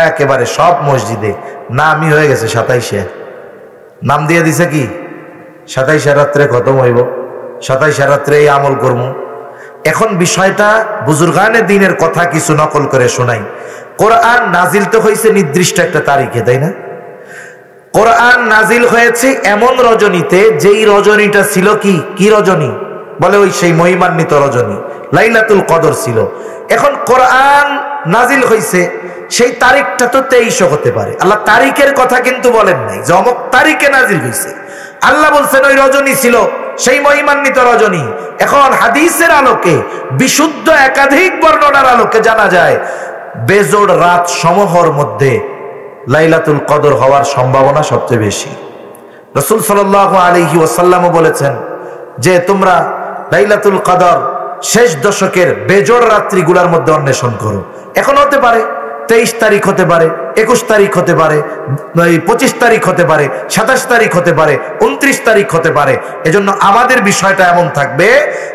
একেবারে সব মসজিদে নামই হয়ে গেছে 27-এ, নাম দিয়ে দিছে কি 27 রাত্রে খতম হইব, 27 রাত্রে এই আমল করবো। এখন বিষয়টা বুজুর্গানে দিনের কথা কিছু নকল করে শোনাই। কোরআন নাজিল তো হয়েছে নির্দিষ্ট একটা তারিখে, তাই না? কোরআন নাজিল হয়েছে এমন রজনীতে যেই রজনীটা ছিল কি রজনী? বলে ওই সেই মহিমান্বিত রজনী লাইলাতুল কদর ছিল। এখন কোরআন নাজিল হয়েছে, সেই তারিখটা তো 23 হতে পারে। আল্লাহ তারিখের কথা কিন্তু বলেন নাই যে অমুক তারিখে নাজিল হয়েছে। আল্লাহ বলছেন ওই রজনী ছিল সেই মহিমান্বিত রজনী। এখন হাদিসের আলোকে, বিশুদ্ধ একাধিক বর্ণনার আলোকে জানা যায় বেজোড় রাত সমূহের মধ্যে লাইলাতুল কদর হওয়ার সম্ভাবনা সবচেয়ে বেশি। রাসূল সাল্লাল্লাহু আলাইহি ওয়াসাল্লাম বলেছেন যে তোমরা লাইলাতুল কদর শেষ দশকের বেজোড় রাত্রিগুলোর মধ্যে অন্বেষণ করো। এখন হতে পারে 23 তারিখ হতে পারে, 21 তারিখ হতে পারে, 25 তারিখ হতে পারে, 27 তারিখ হতে পারে, 29 তারিখ হতে পারে। এজন্য আমাদের বিষয়টা এমন থাকবে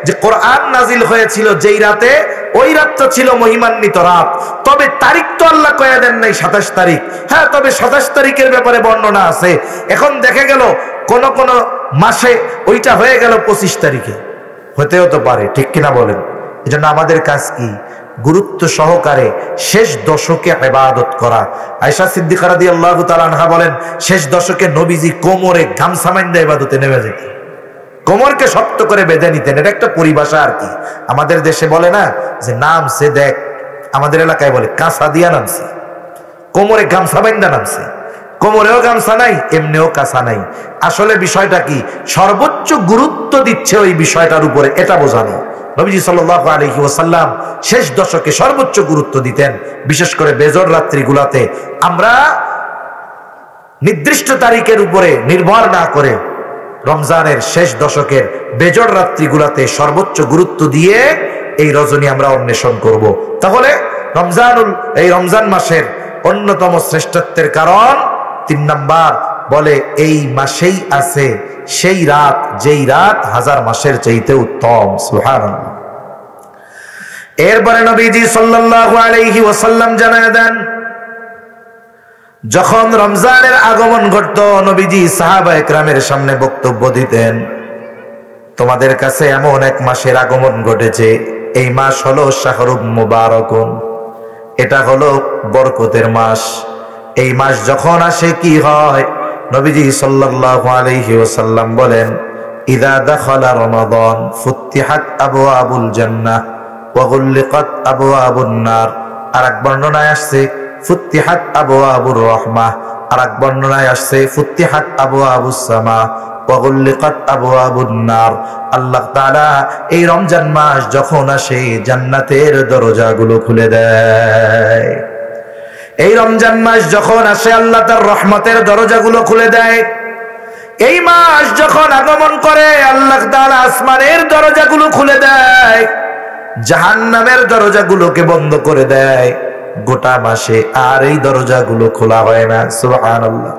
যে কোরআন নাজিল হয়েছিল যেই রাতে, ওই রাতটা ছিল মহিমান্বিত রাত। তবে তারিখ তো আল্লাহ কয়ে দেন নাই 27 তারিখ। হ্যাঁ, তবে 27 তারিখের ব্যাপারে বর্ণনা আছে। এখন দেখা গেল কোন কোন মাসে ওইটা হয়ে গেল 25 তারিখে, হতেও তো পারে, ঠিক কিনা বলেন? এজন্য আমাদের কাজ কি? গুরুত্ব সহকারে শেষ দশকে ইবাদত করা। আয়েশা সিদ্দিকা রাদিয়াল্লাহু তাআলা আনহা বলেন, শেষ দশকে নবীজি কোমরে গামছা বাঁধা ইবাদতে নেমে যেতেন, কোমরকে শক্ত করে বেঁধে নিতেন। এটা একটা পরিভাষা আর কি। আমাদের দেশে বলে না যে নাম সে দেখ আমাদের এলাকায় বলে কাঁচা দিয়া নামছে, কোমরে গামছা বাইন্দা নামছে, কোমরেও গামছা নাই, এমনিও কাঁচা নাই। আসলে বিষয়টা কি? সর্বোচ্চ গুরুত্ব দিচ্ছে ওই বিষয়টার উপরে, এটা বোঝানো। নবীজি সাল্লাল্লাহু আলাইহি ওয়াসাল্লাম শেষ দশকে সর্বোচ্চ গুরুত্ব দিতেন, বিশেষ করে বেজর রাত্রিগুলাতে। আমরা নির্দিষ্ট তারিখের উপরে নির্ভর না করে রমজানের শেষ দশকের বেজর রাত্রিগুলাতে সর্বোচ্চ গুরুত্ব দিয়ে এই রজনী আমরা অন্বেষণ করব। তাহলে এই রমজান মাসের অন্যতম শ্রেষ্ঠত্বের কারণ 3 নাম্বার বলে এই মাসেই আছে সেই রাত যেই রাত 1000 মাসের চাইতে উত্তম। সুবহানাল্লাহ। এরপরে নবীজি সাল্লাল্লাহু আলাইহি ওয়াসাল্লাম জানায় দেন, যখন রমজানের আগমন ঘটত নবীজি সাহাবায়ে কেরামের সামনে বক্তব্য দিতেন, তোমাদের কাছে এমন এক মাসের আগমন ঘটেছে, এই মাস হলো শাহরুম মুবারাকুন, এটা হলো বরকতের মাস। এই মাস যখন আসে কি হয়? নবীজি সাল্লাল্লাহু আলাইহি ওয়াসাল্লাম বলেন, ইযা দাখালা রমাদান ফুতিহাত আবওয়াবুল জান্নাহ ওয়া গুলিকাত আবওয়াবুন নার। আরেক বর্ণনায় আসছে ফুতিহাত আবওয়াবুর রাহমাহ, আরেক বর্ণনায় আসছে ফুতিহাত আবওয়াবুস সামা ওয়া গুলিকাত আবওয়াবুন নার। আল্লাহ তাআলা এই রমজান মাস যখন আসে জান্নাতের দরজাগুলো খুলে দেয়। এই রমজান মাস যখন আসে আল্লাহ তার রহমতের দরজাগুলো খুলে দেয়। এই মাস যখন আগমন করে আল্লাহ তাআলা আসমানের দরজাগুলো খুলে দেয়, জাহান্নামের দরজাগুলোকে বন্ধ করে দেয়। গোটা মাসে আর এই দরজাগুলো খোলা হয় না। সুবহানাল্লাহ।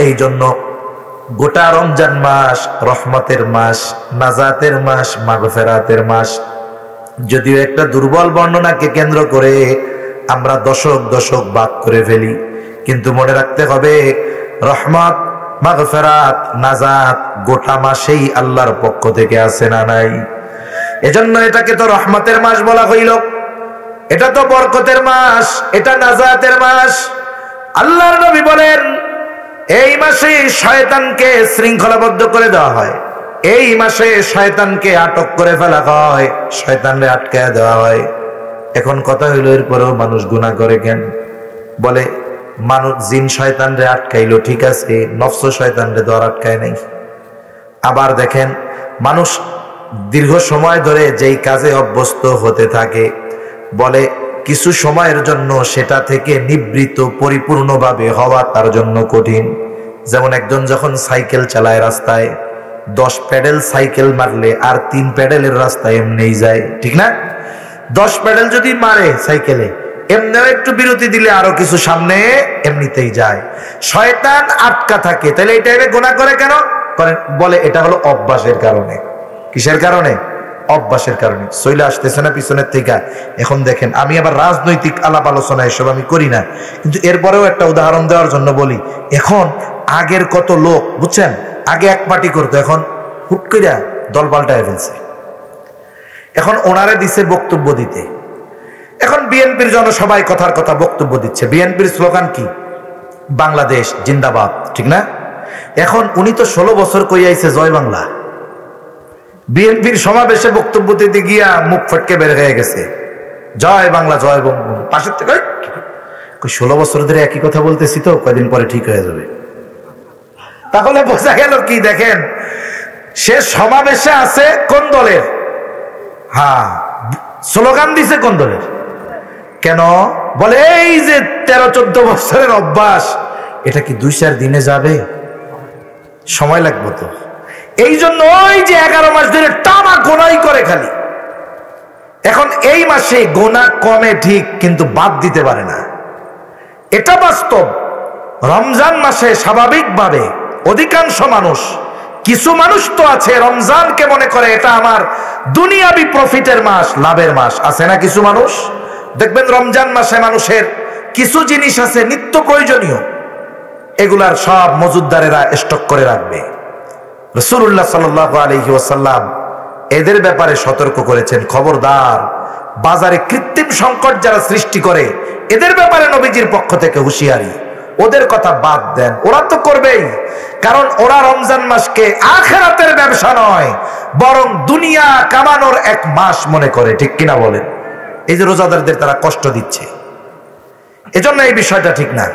এই জন্য গোটা রমজান মাস রহমতের মাস, নাজাতের মাস, মাগফিরাতের মাস। যদিও একটা দুর্বল বর্ণনাকে কেন্দ্র করে আমরা দশক দশক ভাগ করে ফেলি, কিন্তু মনে রাখতে হবে রহমত, মাগফিরাত, নাজাত গোটা মাসেই আল্লাহর পক্ষ থেকে আসে না নাই। এজন্য এটাকে তো রহমতের মাস বলা হইল, এটা তো বরকতের মাস, এটা নাজাতের মাস। আল্লাহর নবী বলেন এই মাসে শয়তানকে শৃঙ্খলাবদ্ধ করে দেওয়া হয়, এই মাসে শয়তানকে আটক করে ফেলা হয়, শয়তানকে আটকায় দেওয়া হয়। এখন কথা হইল এরপরেও মানুষ গুনাহ করে কেন? বলে মানুষ জিন শয়তানরে আটকাইলো, ঠিক আছে, নফস শয়তানরে তো আর আটকায় নাই। আবার দেখেন মানুষ দীর্ঘ সময় ধরে যেই কাজে অভ্যস্ত হতে থাকে, বলে কিছু সময়ের জন্য সেটা থেকে নিবৃত পরিপূর্ণভাবে হওয়া তার জন্য কঠিন। যেমন একজন যখন সাইকেল চালায় রাস্তায়, 10 প্যাডেল সাইকেল মারলে আর 3 প্যাডেলের রাস্তায় এমনিই যায়, ঠিক না? 10 প্যাডেল যদি মারে সাইকেলে, এমনিও একটু বিরতি দিলে আরো কিছু সামনে এমনিতেই যায়। শয়তান আটকা থাকে, তাহলে এই টাইপে গুনাহ করে কেন? বলে এটা হলো অভ্যাসের কারণে। কিসের কারণে? অভ্যাসের কারণে। চলে আসতেছে না পিছনের থেকে। এখন দেখেন, আমি আবার রাজনৈতিক আলাপ আলোচনা এসব আমি করি না, কিন্তু এরপরেও একটা উদাহরণ দেওয়ার জন্য বলি। এখন আগের কত লোক বুঝছেন, আগে এক পার্টি করতো, এখন হুট করে দল পাল্টায় ফেলছে। এখন ওনারে দিছে বক্তব্য দিতে। এখন বিএনপির জনসভায় কথার কথা বক্তব্য দিচ্ছে। বিএনপির স্লোগান কি? বাংলাদেশ জিন্দাবাদ, ঠিক না? এখন উনি তো 16 বছর কই আইছে জয় বাংলা। বিএনপির সমাবেশে বক্তব্য দিতে গিয়া মুখ ফটকে বের হয়ে গেছে, জয় বাংলা জয় বঙ্গবন্ধু। পাশের থেকে 16 বছর ধরে একই কথা বলতেছি, তো কয়দিন পরে ঠিক হয়ে যাবে। তাহলে বোঝা গেল কি? দেখেন সে সমাবেশে আছে কোন দলের, হ্যাঁ স্লোগান দিছে কোন দলের। কেন? বলে এই যে 13-14 বছরের অভ্যাস, এটা কি 2-4 দিনে যাবে? সময় লাগবে তো। এই জন্য ওই যে 11 মাস ধরে টানা গোনাই করে খালি। এখন এই মাসে গোনা কমে ঠিক, কিন্তু বাদ দিতে পারে না, এটা বাস্তব। রমজান মাসে স্বাভাবিকভাবে অধিকাংশ মানুষ, কিছু মানুষ তো আছে রমজানকে মনে করে এটা আমার দুনিয়াবি প্রফিটের মাস, লাভের মাস, আছে না কিছু মানুষ? দেখবেন রমজান মাসে মানুষের কিছু জিনিস আছে নিত্য প্রয়োজনীয়, এগুলার সব মজুদদারেরা স্টক করে রাখবে। রাসূলুল্লাহ সাল্লাল্লাহু আলাইহি ওয়াসাল্লাম এদের ব্যাপারে সতর্ক করেছেন, খবরদার, বাজারে কৃত্রিম সংকট যারা সৃষ্টি করে এদের ব্যাপারে নবীজির পক্ষ থেকে হুঁশিয়ারি। ওদের কথা বাদ দেন, ওরা তো করবেই, কারণ ওরা রমজান মাসকে আখিরাতের ব্যবসা নয় বরং দুনিয়া কামানোর এক মাস মনে করে, ঠিক কিনা বলেন? এই যে রোজাদারদের তারা কষ্ট দিচ্ছে, এজন্য এই বিষয়টা ঠিক না।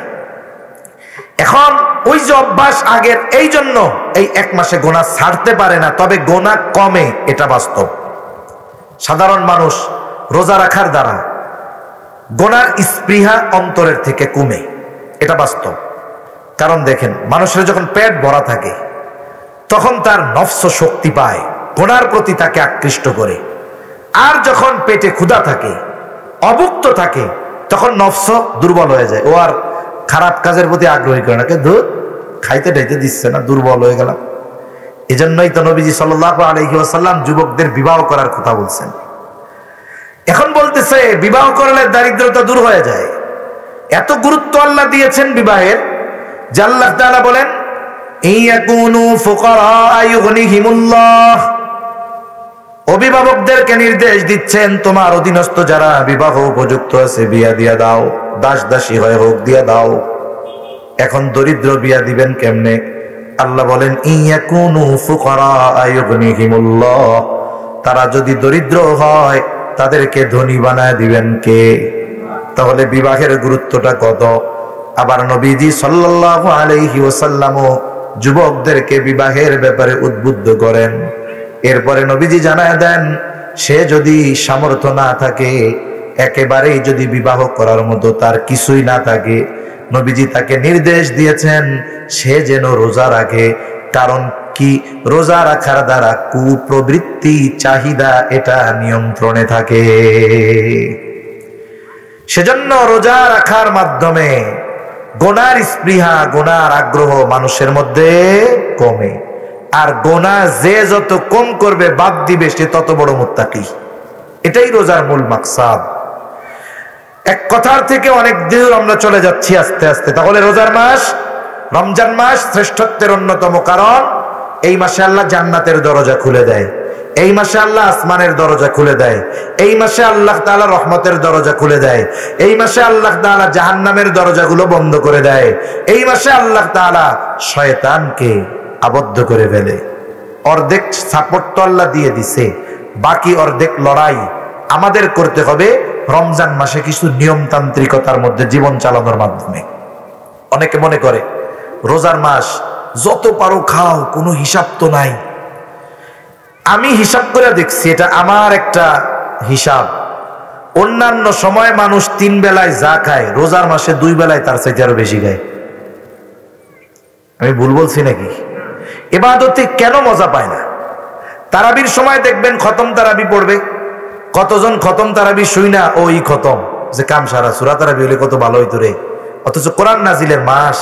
এখন ওই যে অভ্যাস আগের, এই জন্য এই 1 মাসে গোনা ছাড়তে পারে না, তবে গোনা কমে, এটা বাস্তব। সাধারণ মানুষ রোজা রাখার দ্বারা গোনার স্পৃহা অন্তরের থেকে কমে, এটা বাস্তব। কারণ দেখেন, মানুষের যখন পেট ভরা থাকে তখন তার নফস শক্তি পায়, গোনার প্রতি তাকে আকৃষ্ট করে। আর যখন পেটে ক্ষুধা থাকে, অভুক্ত থাকে, তখন নফস দুর্বল হয়ে যায়, ও আর খারাপ কাজের প্রতি আগ্রহী করে না, দুধ খাইতে টাইতে দিচ্ছে না, দুর্বল হয়ে গেলাম। এজন্যই তো নবীজি সাল্লাল্লাহু আলাইহি ওয়াসাল্লাম যুবকদের বিবাহ করার কথা বলছেন। এখন বলতেছে বিবাহ করলে দারিদ্রতা দূর হয়ে যায়। এত গুরুত্ব আল্লাহ দিয়েছেন বিবাহের, যে আল্লাহ তাআলা বলেন ইয়াকুনু ফুকারা ইউগনিহিমুল্লাহ, অভিভাবকদেরকে নির্দেশ দিচ্ছেন তোমার অধীনস্থ যারা বিবাহ উপযুক্ত আছে বিয়া দিয়া দাও, দাস দাসী হয়ে হোক দিয়া দাও। এখন দরিদ্র বিয়া দিবেন কেমনে? আল্লাহ বলেন ইয়াকুনু ফুকারা ইউগনিহিমুল্লাহ, তারা যদি দরিদ্র হয় তাদেরকে ধনী বানায় দিবেন কে? তাহলে বিবাহের গুরুত্বটা কত। আবার নবীজি সাল্লাল্লাহু আলাইহি ওয়াসাল্লামও যুবকদেরকে বিবাহের ব্যাপারে উদ্বুদ্ধ করেন। এরপরে নবীজি জানায় দেন, সে যদি সামর্থ্য না থাকে, একেবারেই যদি বিবাহ করার মতো তার কিছুই না থাকে, নবীজি তাকে নির্দেশ দিয়েছেন সে যেন রোজা রাখে। কারণ কি? রোজা রাখার দ্বারা কুপ্রবৃত্তি, চাহিদা এটা নিয়ন্ত্রণে থাকে। সেজন্য রোজা রাখার মাধ্যমে গোনার স্পৃহা, গোনার আগ্রহ মানুষের মধ্যে কমে। আর গোনা যে যত কম করবে, বাদ দিবে, সে তত বড় মুত্তাকি। এটাই রোজার মূল মাকসাদ। এক কথার থেকে অনেক দূর আমরা চলে যাচ্ছি আস্তে আস্তে। তাহলে রোজার মাস, রমজান মাস শ্রেষ্ঠত্বের অন্যতম কারণ, এই মাসে আল্লাহ জান্নাতের দরজা খুলে দেয়, এই মাসে আল্লাহ আসমানের দরজা খুলে দেয়, এই মাসে আল্লাহ তাআলা রহমতের দরজা খুলে দেয়, এই মাসে আল্লাহ তাআলা জাহান্নামের দরজাগুলো বন্ধ করে দেয়, এই মাসে আল্লাহ তাআলা শয়তানকে আবদ্ধ করে ফেলে। অর্ধেক সাপোর্ট তো আল্লাহ দিয়ে দিছে, বাকি অর্ধেক লড়াই আমাদের করতে হবে রমজান মাসে কিছু নিয়মতান্ত্রিকতার মধ্যে জীবন চালানোর মাধ্যমে। অনেকে মনে করে রোজার মাস যত পারো খাও, কোনো হিসাব তো নাই। আমি হিসাব করে দেখছি, এটা আমার একটা হিসাব। অন্যান্য সময় মানুষ 3 বেলায় যা খায়, রোজার মাসে 2 বেলায় তার চাইতে আরো বেশি খায়। আমি ভুল বলছি নাকি? ইবাদতে কেন মজা পায় না? তারাবির সময় দেখবেন খতম তারাবি পড়বে, কতজন খতম তারাবি শুই না, ওই খতম যে কাম সারা, সূরা তারাবি হলে কত ভালো হইতো রে। অথচ কোরআন নাজিলের মাস,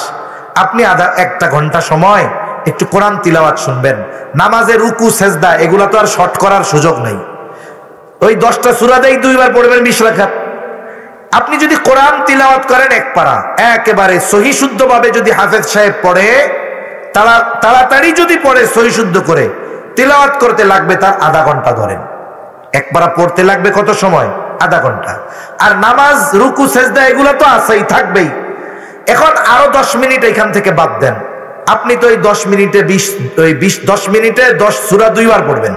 আপনি একটা ঘন্টা সময় একটু কোরআন তিলাওয়াত শুনবেন। নামাজের রুকু সেজদা এগুলা তো আর শর্ট করার সুযোগ নেই। ওই 10টা সূরা দেই 2 বার পড়বেন 20 রাকাত। আপনি যদি কোরআন তিলাওয়াত করেন এক পারা, একেবারে সহি শুদ্ধভাবে যদি হাফেজ সাহেব পড়ে, তাড়াতাড়ি যদি পড়ে সহি শুদ্ধ করে, তিলাওয়াত করতে লাগবে তার আধা ঘন্টা। ধরেন এক পারা পড়তে লাগবে কত সময়? আধা ঘন্টা। আর নামাজ, রুকু, সেজদা এগুলো তো আছেই, থাকবেই। এখন আরো 10 মিনিট এখান থেকে বাদ দেন, আপনি তো এই 10 মিনিটে 10 মিনিটে 10 সূরা 2 বার পড়বেন।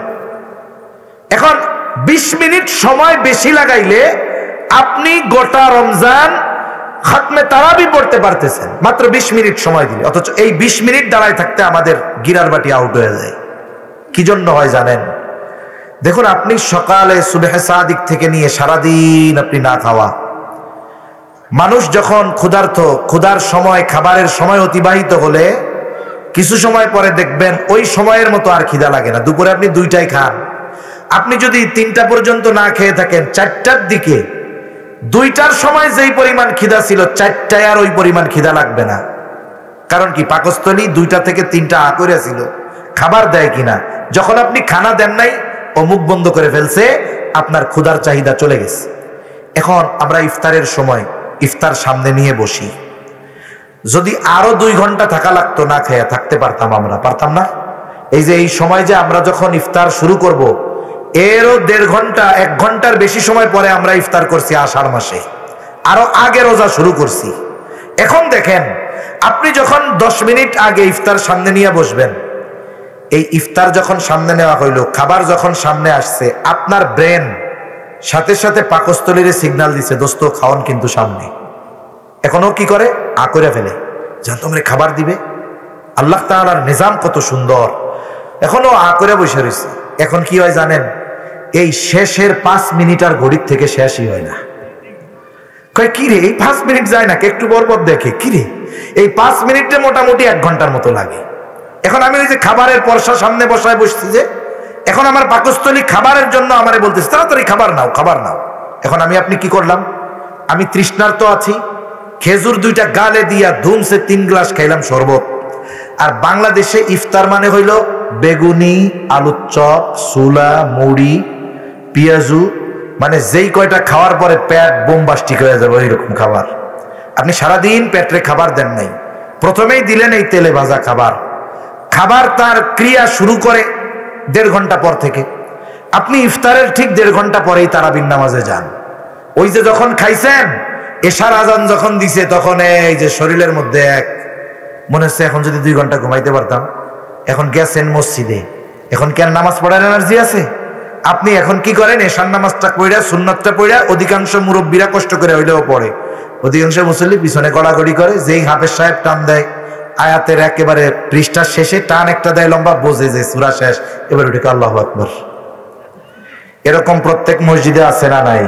এখন 20 মিনিট সময় বেশি লাগাইলে আপনি গোটা রমজান খাতমে তারাবি পড়তে পারতেছেন মাত্র 20 মিনিট সময় দিলে। অথচ এই 20 মিনিট দাঁড়ায় থাকতে আমাদের গিরার বাটি আউট হয়ে যায়। কি জন্য হয় জানেন? দেখুন, আপনি সকালে সুবহে সাদিক থেকে নিয়ে সারাদিন আপনি না খাওয়া মানুষ, যখন ক্ষুধার্ত, ক্ষুধার সময়, খাবারের সময় অতিবাহিত হলে কিছু সময় পরে দেখবেন ওই সময়ের মতো আর খিদা লাগে না। দুপুরে আপনি 2টায় খান, আপনি যদি 3টা পর্যন্ত না খেয়ে থাকেন, 4টার দিকে 2টার সময় যেই পরিমাণ খিদা ছিল, 4টায় আর ওই পরিমাণ খিদা লাগবে না। কারণ কি? পাকস্থলী 2টা থেকে 3টা করে ছিল, খাবার দেয় কিনা। যখন আপনি খানা দেন নাই, ও মুখ বন্ধ করে ফেলছে, আপনার ক্ষুধার চাহিদা চলে গেছে। এখন আমরা ইফতারের সময় ইফতার সামনে নিয়ে বসি, যদি আরো 2 ঘন্টা থাকা লাগতো, না খেয়ে থাকতে পারতাম আমরা? পারতাম না? এই যে এই সময় যে আমরা যখন ইফতার শুরু করব, এরও 1.5 ঘন্টা 1 ঘন্টার বেশি সময় পরে আমরা ইফতার করছি আষাঢ় মাসে, আরো আগে রোজা শুরু করছি। এখন দেখেন, আপনি যখন 10 মিনিট আগে ইফতার সামনে নিয়ে বসবেন, এই ইফতার যখন সামনে নেওয়া হইল, খাবার যখন সামনে আসছে, আপনার ব্রেন সাথে সাথে পাকস্থলীর সিগন্যাল দিছে, দোস্ত খাওয়ান কিন্তু সামনে। এখনো কি করে, আ করে ফেলে, যেন তোমরা খাবার দিবে। আল্লাহ তাআলার নিজাম কত সুন্দর, এখনো আ করে বসে রয়েছে। এখন কি হয় জানেন, এই শেষের 5 মিনিট আর ঘড়ির থেকে শেষই হয় না। কয় কি রে, এই 5 মিনিট যায় না, একটু পর দেখে কি রে, এই 5 মিনিটে মোটামুটি 1 ঘন্টার মতো লাগে। এখন আমি ওই যে খাবারের পরশা সামনে বসায় বসছি, যে এখন আমার পাকস্থলী খাবারের জন্য আমারে বলতেছে তাড়াতাড়ি খাবার নাও, খাবার নাও। এখন আপনি কি করলাম, আমি তৃষ্ণার্ত আছি, খেজুর 2টা গালে দিয়া ধুমসে 3 গ্লাস খাইলাম শরবত। আর বাংলাদেশে ইফতার মানে হইল বেগুনি, আলুর চপ, সুলা, মুড়ি, পেঁয়াজু, মানে যেই কয়টা খাওয়ার পরে পেট বোমবাস্টিক হয়ে যাবে ওইরকম খাবার। আপনি সারাদিন পেটে খাবার দেন নাই, প্রথমেই দিলেন এই তেলে ভাজা খাবার। খাবার তার ক্রিয়া শুরু করে 1.5 ঘন্টা পর থেকে। আপনি ইফতারের ঠিক 1.5 ঘন্টা পরেই তারাবির নামাজে যান। ওই যে যখন খাইছেন, এশার আজান যখন দিছে, তখন এই যে শরীরের মধ্যে মনে হচ্ছে এখন যদি 2 ঘন্টা ঘুমাইতে পারতাম। এখন গেছেন মসজিদে, এখন কি আর নামাজ পড়ার এনার্জি আছে? আপনি এখন কি করেন, এশার নামাজটা পড়া, সুন্নতটা পড়া, অধিকাংশ মুরব্বীরা কষ্ট করে হইলেও পড়ে, অধিকাংশ মুসল্লি পিছনে গড়াগড়ি করে। যেই হাফেজ সাহেব টান দেয় আয়াতের একেবারে পৃষ্ঠার শেষে, টান একটা দেয় লম্বা, বোঝে যে সূরা শেষ, এবার ওটাকে আল্লাহু আকবার। এরকম প্রত্যেক মসজিদে আছে না নাই?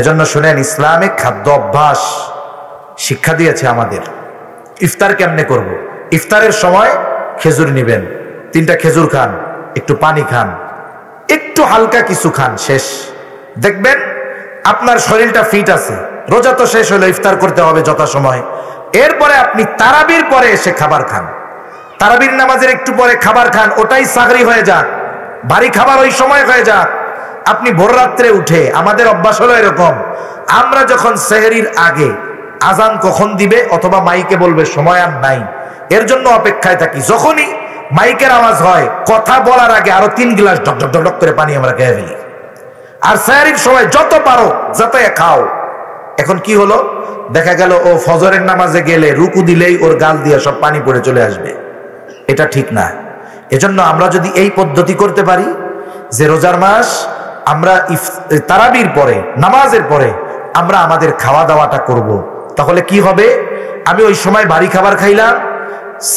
এজন্য শুনেন, ইসলামিক খাদ্য অভ্যাস শিক্ষা দিয়েছে আমাদের। ইফতার কেমনে করব? ইফতারের সময় খেজুর নিবেন, 3টা খেজুর খান, একটু পানি খান, একটু হালকা কিছু খান, শেষ। দেখবেন আপনার শরীরটা ফিট আছে। রোজা তো শেষ হলো, ইফতার করতে হবে যথাসময়। এরপরে আপনি তারাবির পরে এসে খাবার খান, তারাবির নামাজের একটু পরে খাবার খান, ওটাই সাগরি হয়ে যাক, ভারী খাবার ওই সময় হয়ে যাক। আপনি ভোর রাত্রে উঠে, আমাদের অভ্যাস হলো এরকম, আমরা যখন সেহরির আগে আজান কখন দিবে অথবা মাইকে বলবে সময় আর নাই, এর জন্য অপেক্ষায় থাকি। যখনই মাইকের আওয়াজ হয়, কথা বলার আগে আরো 3 গ্লাস ঢক ঢক ঢক করে পানি আমরা খেয়ে ফেলি। আর সেহরির সময় যত পারো যাতে খাও। এখন কি হলো, দেখা গেল ও ফজরের নামাজে গেলে রুকু দিলেই ওর গাল দিয়ে সব পানি পড়ে চলে আসবে। এটা ঠিক না। এজন্য আমরা যদি এই পদ্ধতি করতে পারি যে রোজার মাস আমরা তারাবির পরে, নামাজের পরে আমরা আমাদের খাওয়া দাওয়াটা করব, তাহলে কি হবে, আমি ওই সময় ভারী খাবার খাইলাম।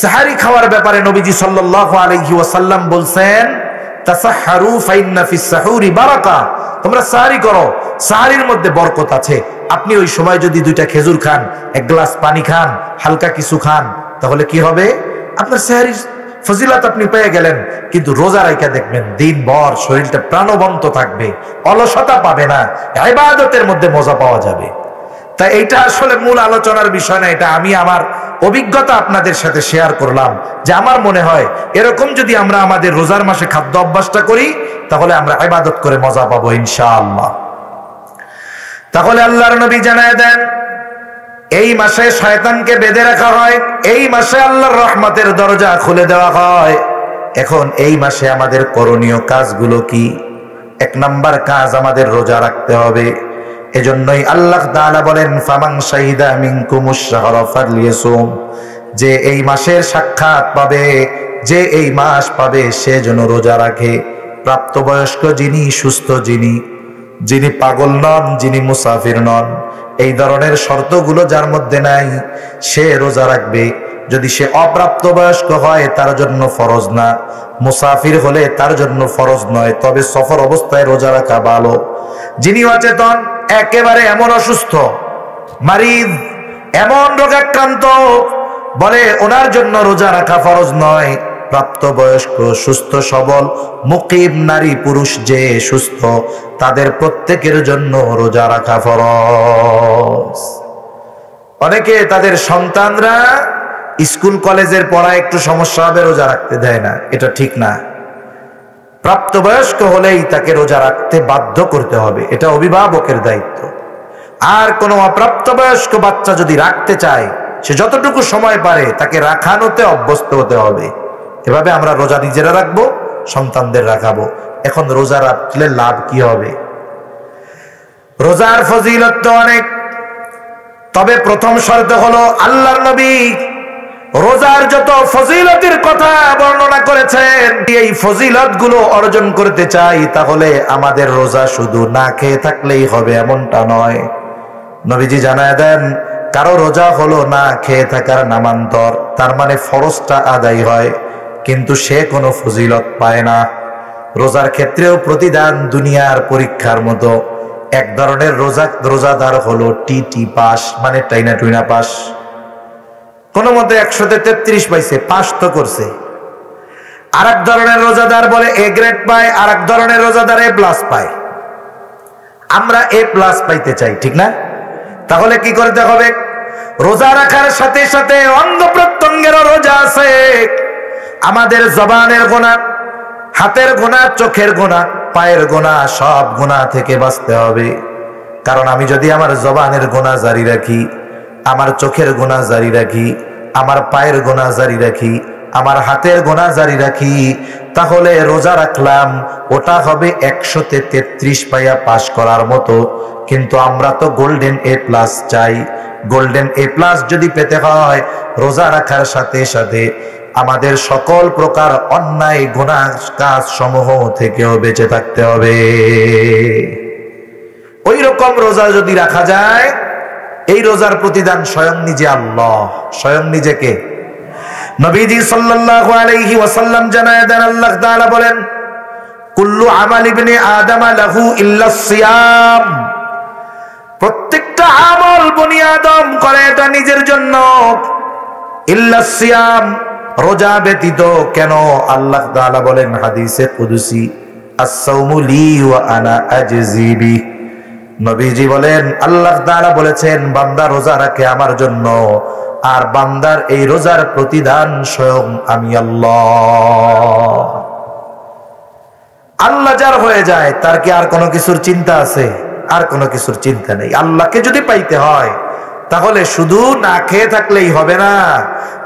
সাহারি খাওয়ার ব্যাপারে নবীজি সাল্লাল্লাহু আলাইহি ওয়াসাল্লাম বলছেন, তাসাহহারু ফাইন্না ফিস সাহুরি বারাকা, তোমরা সাহারি করো, সাহারির মধ্যে বরকত আছে। আপনি ওই সময় যদি 2টা খেজুর খান, 1 গ্লাস পানি খান, হালকা কিছু খান, তাহলে কি হবে, আপনার সাহারির ফজিলত আপনি পেয়ে গেলেন। কিন্তু রোজা রাইখা দেখবেন দিনভর শরীরটা প্রাণবন্ত থাকবে, অলসতা পাবে না, ইবাদতের মধ্যে মজা পাওয়া যাবে। তাই এইটা আসলে মূল আলোচনার বিষয় না, এটা আমি আমার অভিজ্ঞতা আপনাদের সাথে শেয়ার করলাম, যে আমার মনে হয় এরকম যদি আমরা আমাদের রোজার মাসে খাদ্য অভ্যাসটা করি, তাহলে আমরা ইবাদত করে মজা পাবো ইনশাআল্লাহ। তাহলে আল্লাহর নবী জানায় দেন, এই মাসে শয়তানকে বেঁধে রাখা হয়, এই মাসে আল্লাহর রহমতের দরজা খুলে দেওয়া হয়। এখন এই মাসে আমাদের করণীয় কাজগুলো কি? 1 নাম্বার কাজ, আমাদের রোজা রাখতে হবে। এজন্যই আল্লাহ তাআলা বলেন, ফামান শাহিদা মিনকুমুশ শাহরা ফালইয়াসুম, যে এই মাসের সাক্ষাৎ পাবে, যে এই মাস পাবে, সে যেন রোজা রাখে। প্রাপ্তবয়স্ক যিনি, সুস্থ যিনি, যিনি পাগল নন, যিনি মুসাফির নন, এই ধরনের শর্তগুলো যার মধ্যে নাই, সে রোজা রাখবে। যদি সে অপ্রাপ্তবয়স্ক হয় তার জন্য ফরজ না, মুসাফির হলে তার জন্য ফরজ নয়, তবে সফর অবস্থায় রোজা রাখা ভালো। যিনি অচেতন, একেবারে এমন অসুস্থ, মারিদ, এমন রোগাক্রান্ত, বলে ওনার জন্য রোজা রাখা ফরজ নয়। প্রাপ্তবয়স্ক, সুস্থ সবল, মুকিম নারী পুরুষ যে সুস্থ, তাদের প্রত্যেকের জন্য রোজা রাখা ফরজ। অনেকে তাদের সন্তানরা স্কুল কলেজের পড়া একটু সমস্যা হবে, রোজা রাখতে দেয় না, এটা ঠিক না। প্রাপ্তবয়স্ক হলেই তাকে রোজা রাখতে বাধ্য করতে হবে, এটা অভিভাবকের দায়িত্ব। আর কোনো অপ্রাপ্তবয়স্ক বাচ্চা যদি রাখতে চায়, সে যতটুকু সময় পারে তাকে রাখানোতে অভ্যস্ত হতে হবে। এভাবে আমরা রোজা নিজেরা রাখবো, সন্তানদের রাখাবো। এখন রোজা রাখলে লাভ কি হবে? রোজার ফজিলত তো অনেক, তবে প্রথম শর্ত হলো আল্লাহর নবী রোজার যত ফজিলতের কথা বর্ণনা করেছেন, এই ফজিলত গুলো অর্জন করতে চাই তাহলে আমাদের রোজা শুধু না খেয়ে থাকলেই হবে এমনটা নয়। নবীজি জানায় দেন, কারো রোজা হলো না খেয়ে থাকার নামান্তর, তার মানে ফরজটা আদায় হয় কিন্তু সে কোনো ফজিলত পায় না। রোজার ক্ষেত্রেও প্রতিদান দুনিয়ার পরীক্ষার মতো। এক ধরনের রোজাদার হলো টিটি পাস, মানে টাইনা টুইনা পাস, কোন মতে 133 পাইছে, পাস তো করছে। আর এক ধরনের রোজাদার বলে এ গ্রেড পায়, আর এক ধরনের রোজাদার এ প্লাস পায়। আমরা এ প্লাস পাইতে চাই, ঠিক না? তাহলে কি করতে হবে? রোজা রাখার সাথে সাথে অঙ্গ প্রত্যঙ্গেরও রোজা আছে। আমাদের জবানের গোনা, হাতের গোনা, চোখের গোনা, পায়ের গোনা, সব গোনা থেকে বাঁচতে হবে। কারণ আমি যদি আমার জবানের গোনা জারি রাখি, আমার চোখের গোনা জারি রাখি, আমার পায়ের গোনা জারি রাখি, আমার হাতের গোনা জারি রাখি, তাহলে রোজা রাখলাম ওটা হবে 133 পাইয়া পাস করার মতো। কিন্তু আমরা তো গোল্ডেন এ প্লাস চাই। গোল্ডেন এ প্লাস যদি পেতে হয়, রোজা রাখার সাথে সাথে আমাদের সকল প্রকার অন্যায় গুনাহ কাজ সমূহ থেকেও বেঁচে থাকতে হবে। ওই রকম রোজা যদি রাখা যায়, এই রোজার প্রতিদান স্বয়ং নিজে আল্লাহ, স্বয়ং নিজেকে। নবীজি সাল্লাল্লাহু আলাইহি ওয়াসাল্লাম জানায় দেন, আল্লাহ তাআলা বলেন, কুল্লু আমাল ইবনে আদম লাহু ইল্লা সিয়াম। প্রত্যেকটা আমল বনি আদম করে এটা নিজের জন্য, ইল্লা সিয়াম, রোজা ব্যতীত। কেন? আল্লাহ তাআলা বলেন হাদিসে কুদসি, আস-সাওমু লি ওয়া আনা আজজি বি। নবীজি বলেন, আল্লাহ তাআলা বলেছেন বান্দা রোজা রাখে আমার জন্য, আর বান্দার এই রোজার প্রতিদান স্বয়ং আমি আল্লাহ। আল্লাহ যার হয়ে যায় তার কি আর কোনো কিছুর চিন্তা আছে? আর কোনো কিছুর চিন্তা নেই। আল্লাহকে যদি পাইতে হয় তাহলে শুধু না খেয়ে থাকলেই হবে না,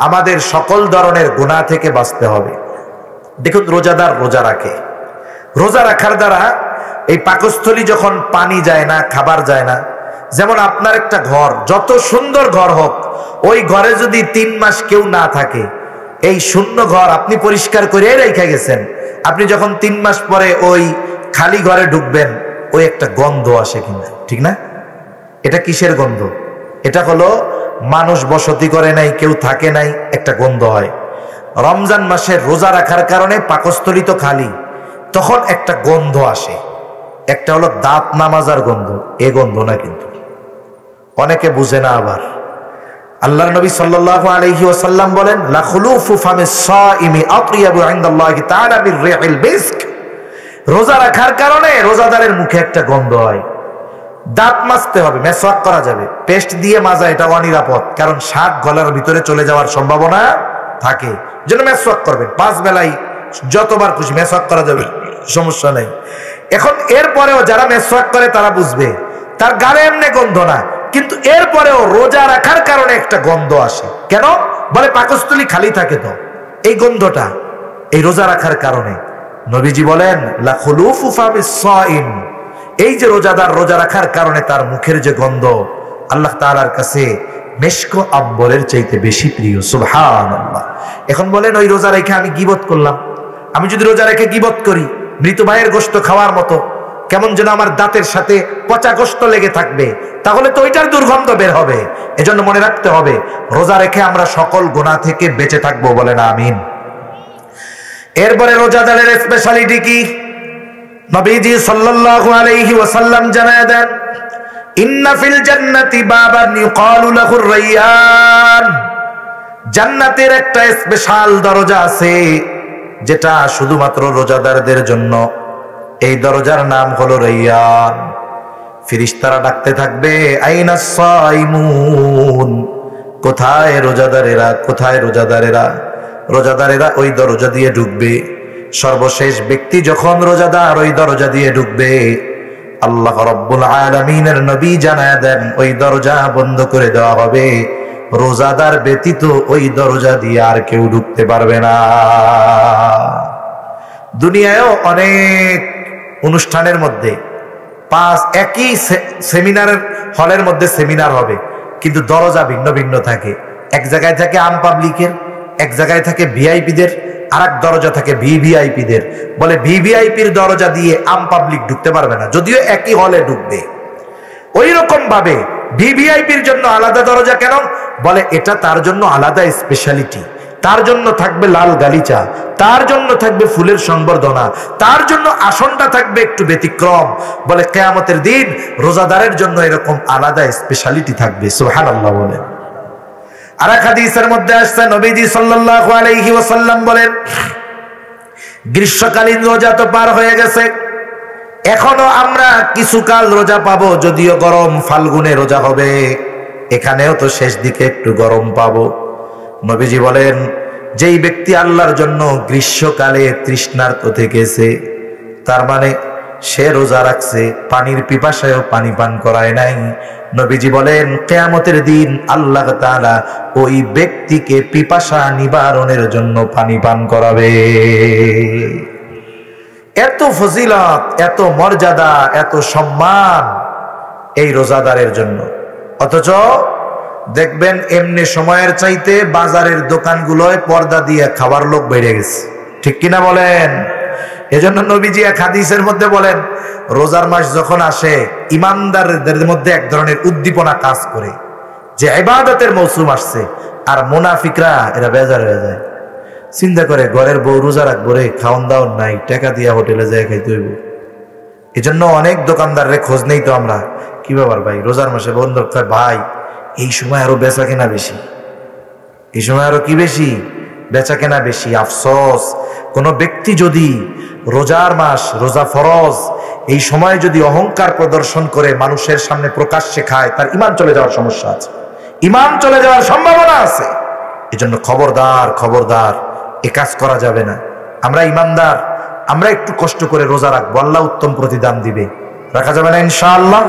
আমাদের সকল ধরনের গুনাহ থেকে বাঁচতে হবে। দেখুন, রোজাদার রোজা রাখে, রোজা রাখার দ্বারা এই পাকস্থলী যখন পানি যায় না, খাবার যায় না, যেমন আপনার একটা ঘর, যত সুন্দর ঘর হোক, ওই ঘরে যদি 3 মাস কেউ না থাকে, এই শূন্য ঘর আপনি পরিষ্কার করে রেখে গেছেন, আপনি যখন 3 মাস পরে ওই খালি ঘরে ঢুকবেন, ওই একটা গন্ধ আসে কিনা, ঠিক না? এটা কিসের গন্ধ? এটা হলো মানুষ বসতি করে নাই, কেউ থাকে নাই, একটা গন্ধ হয়। রমজান মাসে রোজা রাখার কারণে পাকস্থলী তো খালি, তখন একটা গন্ধ আসে। একটা হলো দাঁত নামাজার গন্ধ, এ গন্ধ না, কিন্তু অনেকে বুঝে না। আবার আল্লাহর নবী সাল্লাল্লাহু আলাইহি ওয়াসাল্লাম বলেন, লা খুলুফু ফামিস সাইমি আতইয়াবু ইনদাল্লাহি তাআলা বির রিহিল মিস্ক। রোজা রাখার কারণে রোজাদারের মুখে একটা গন্ধ হয়। দাঁত মাজতে হবে, মেসওয়াক করা যাবে, পেস্ট দিয়ে মাজা এটা অনিরাপদ, কারণ স্বাদ গলার ভিতরে চলে যাওয়ার সম্ভাবনা থাকে, যেন মেসওয়াক করবেন 5 বেলাই, যতবার খুশি মেসওয়াক করা যাবে, সমস্যা নেই। এখন এরপরেও যারা মেসওয়াক করে তারা বুঝবে, তার গালে এমনি গন্ধ না, কিন্তু এরপরেও রোজা রাখার কারণে একটা গন্ধ আসে। কেন? বলে পাকস্থলী খালি থাকে, তো এই গন্ধটা এই রোজা রাখার কারণে। নবীজি বলেন, লা খুলুফু ফামিস সাইম, এই যে রোজাদার রোজা রাখার কারণে তার মুখের যে গন্ধ আল্লাহ তাআলার কাছে মেশক আম্বরের চাইতে বেশি প্রিয়। সুবহানাল্লাহ। এখন বলেন, ওই রোজা রেখে আমি গীবত করলাম, আমি যদি রোজা রেখে গীবত করি, মৃত ভাইয়ের গোশত খাওয়ার মতো, কেমন যেন আমার দাঁতের সাথে পচা গোশত লেগে থাকবে, তাহলে তো ওইটার দুর্গন্ধ বের হবে। এজন্য মনে রাখতে হবে, রোজা রেখে আমরা সকল গুনাহ থেকে বেঁচে থাকবো, বলেন আমিন। এরপরে রোজাদারের স্পেশালিটি কি? নবীজি সাল্লাল্লাহু আলাইহি ওয়াসাল্লাম জানায় দেন, ইন্না ফিল জান্নাতি বাবান ইউকালু লাহুর রায়্যান। জান্নাতের একটা স্পেশাল দরজা আছে, যেটা শুধুমাত্র রোজাদারদের জন্য। এই দরজার নাম হলো রায়্যান। ফেরেশতারা ডাকতে থাকবে, আইনাস সাইমুন, কোথায় রোজাদারেরা, কোথায় রোজাদারেরা? রোজাদারেরা ওই দরজা দিয়ে ঢুকবে। সর্বশেষ ব্যক্তি যখন রোজাদার ওই দরজা দিয়ে ঢুকবে, আল্লাহ রাব্বুল আলামিনের নবী জানায় দেন, ওই দরজা বন্ধ করে দেওয়া হবে, রোজাদার ব্যতীত ওই দরজা দিয়ে আর কেউ ঢুকতে পারবে না। দুনিয়ায়ও অনেক অনুষ্ঠানের মধ্যে একই সেমিনারের হলের মধ্যে সেমিনার হবে, কিন্তু দরজা ভিন্ন ভিন্ন থাকে। এক জায়গায় থাকে আম পাবলিকের, এক জায়গায় থাকে ভিআইপিদের, আর এক দরজা থাকে ভিভিআইপিদের। বলে ভিভিআইপির দরজা দিয়ে আম পাবলিক ঢুকতে পারবে না, যদিও একই হলে ঢুকবে। ওই রকম ভাবে ভিভিআইপির জন্য আলাদা দরজা কেন? বলে এটা তার জন্য আলাদা স্পেশালিটি, তার জন্য থাকবে লাল গালিচা, তার জন্য থাকবে ফুলের সংবর্ধনা, তার জন্য আসনটা থাকবে একটু ব্যতিক্রম। বলে কিয়ামতের দিন রোজাদারের জন্য এরকম আলাদা স্পেশালিটি থাকবে। সুবহানাল্লাহ বলেন। আর এক হাদিসের মধ্যে আসছে নবীজি সাল্লাল্লাহু আলাইহি ওয়াসাল্লাম বলেন, গ্রীষ্মকালীন রোজা তো পার হয়ে গেছে, এখনো আমরা কিছুকাল রোজা পাবো, যদিও গরম ফাল্গুনে রোজা হবে, এখানেও তো শেষ দিকে একটু গরম পাবো। নবীজি বলেন, যেই ব্যক্তি আল্লাহর জন্য গ্রীষ্মকালে তৃষ্ণার্ত থেকেছে, তার মানে সে রোজা রাখছে, পানির পিপাসায়ও পানি পান করায় নাই। নবীজি বলেন কিয়ামতের দিন আল্লাহ তাআলা ওই ব্যক্তিকে পিপাসা নিবারণের জন্য পানি পান করাবে। এত ফজিলত, এত মর্যাদা, এত সম্মান এই রোজাদারের জন্য। অথচ দেখবেন এমনি সময়ের চাইতে বাজারের দোকানগুলোয় পর্দা দিয়ে খাবার লোক বেড়ে গেছে, ঠিক কিনা বলেন? এজন্য নবীজি এক হাদিসের মধ্যে বলেন, রোজার মাস যখন আসে ইমানদারদের মধ্যে এক ধরনের উদ্দীপনা কাজ করে যে ইবাদতের মৌসুম আসছে, আর মুনাফিকরা এরা বেজার হয়ে যায়, চিন্তা করে ঘরের বউ রোজা রাখবো রে, খাওন দাওন নাই, টাকা দিয়া হোটেলে যায় খাইতে হইব। এজন্য অনেক দোকানদারের খোঁজ নেই তো আমরা, কি ব্যাপার ভাই রোজার মাসে বন্ধ? ভাই এই সময় আরো বেচা কেনা বেশি, এই সময় আরো কি বেশি? বেচা কেনা বেশি। আফসোস, কোন ব্যক্তি যদি রোজার মাস, রোজা ফরজ, এই সময় যদি অহংকার প্রদর্শন করে মানুষের সামনে প্রকাশ্যে খায়, তার ঈমান চলে যাওয়ার সমস্যা আছে, ঈমান চলে যাওয়ার সম্ভাবনা আছে। এজন্য খবরদার, খবরদার, এ কাজ করা যাবে না। আমরা ঈমানদার, আমরা একটু কষ্ট করে রোজা রাখবো, আল্লাহ উত্তম প্রতিদান দিবে। রাখা যাবে না ইনশাআল্লাহ?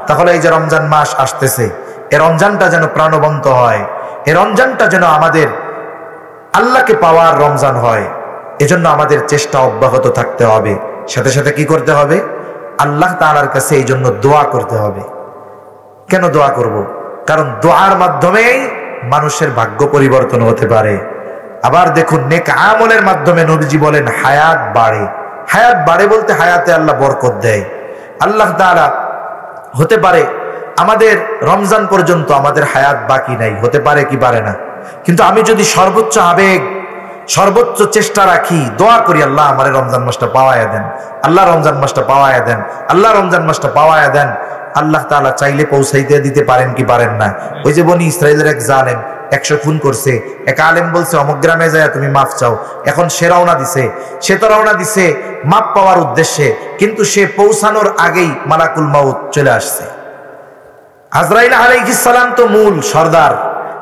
তাহলে এই যে রমজান মাস আসতেছে, এই রমজানটা যেন প্রাণবন্ত হয়, এই রমজানটা যেন আমাদের আল্লাহকে পাওয়ার রমজান হয়। এজন্য আমাদের চেষ্টা অব্যাহত থাকতে হবে। সাথে সাথে কি করতে হবে? আল্লাহ তাআলার কাছে এই জন্য দোয়া করতে হবে। কেন দোয়া করব? কারণ দোয়ার মাধ্যমেই মানুষের ভাগ্য পরিবর্তন হতে পারে। আবার দেখুন, নেক আমলের মাধ্যমে নবীজি বলেন হায়াত বাড়ে। হায়াত বাড়ে বলতে হায়াতে আল্লাহ বরকত দেয়। আল্লাহ তাআলা হতে পারে আমাদের রমজান পর্যন্ত আমাদের হায়াত বাকি নাই, হতে পারে কি পারে না, কিন্তু আমি যদি সর্বোচ্চ আবেগ, সর্বোচ্চ চেষ্টা রাখি, দোয়া করি আল্লাহ আমার রমজান মাসটা পাওয়ায়া দেন, আল্লাহ রমজান মাসটা পাওয়ায়া দেন, আল্লাহ রমজান মাসটা পাওয়ায়া দেন, আল্লাহ তাআলা চাইলে পৌঁছাইতে দিতে পারেন কি পারেন না। ওই যে বনি ইসরাইলের এক জালেম 100 খুন করছে, এক আলেম বলছে অমুক গ্রামে যায় তুমি মাফ চাও। এখন সে রওনা দিছে, সে তো রওনা দিছে মাফ পাওয়ার উদ্দেশ্যে, কিন্তু সে পৌঁছানোর আগেই মালাকুল মাউত চলে আসছে। আজরাইল আলাইহিস সালাম তো মূল সর্দার,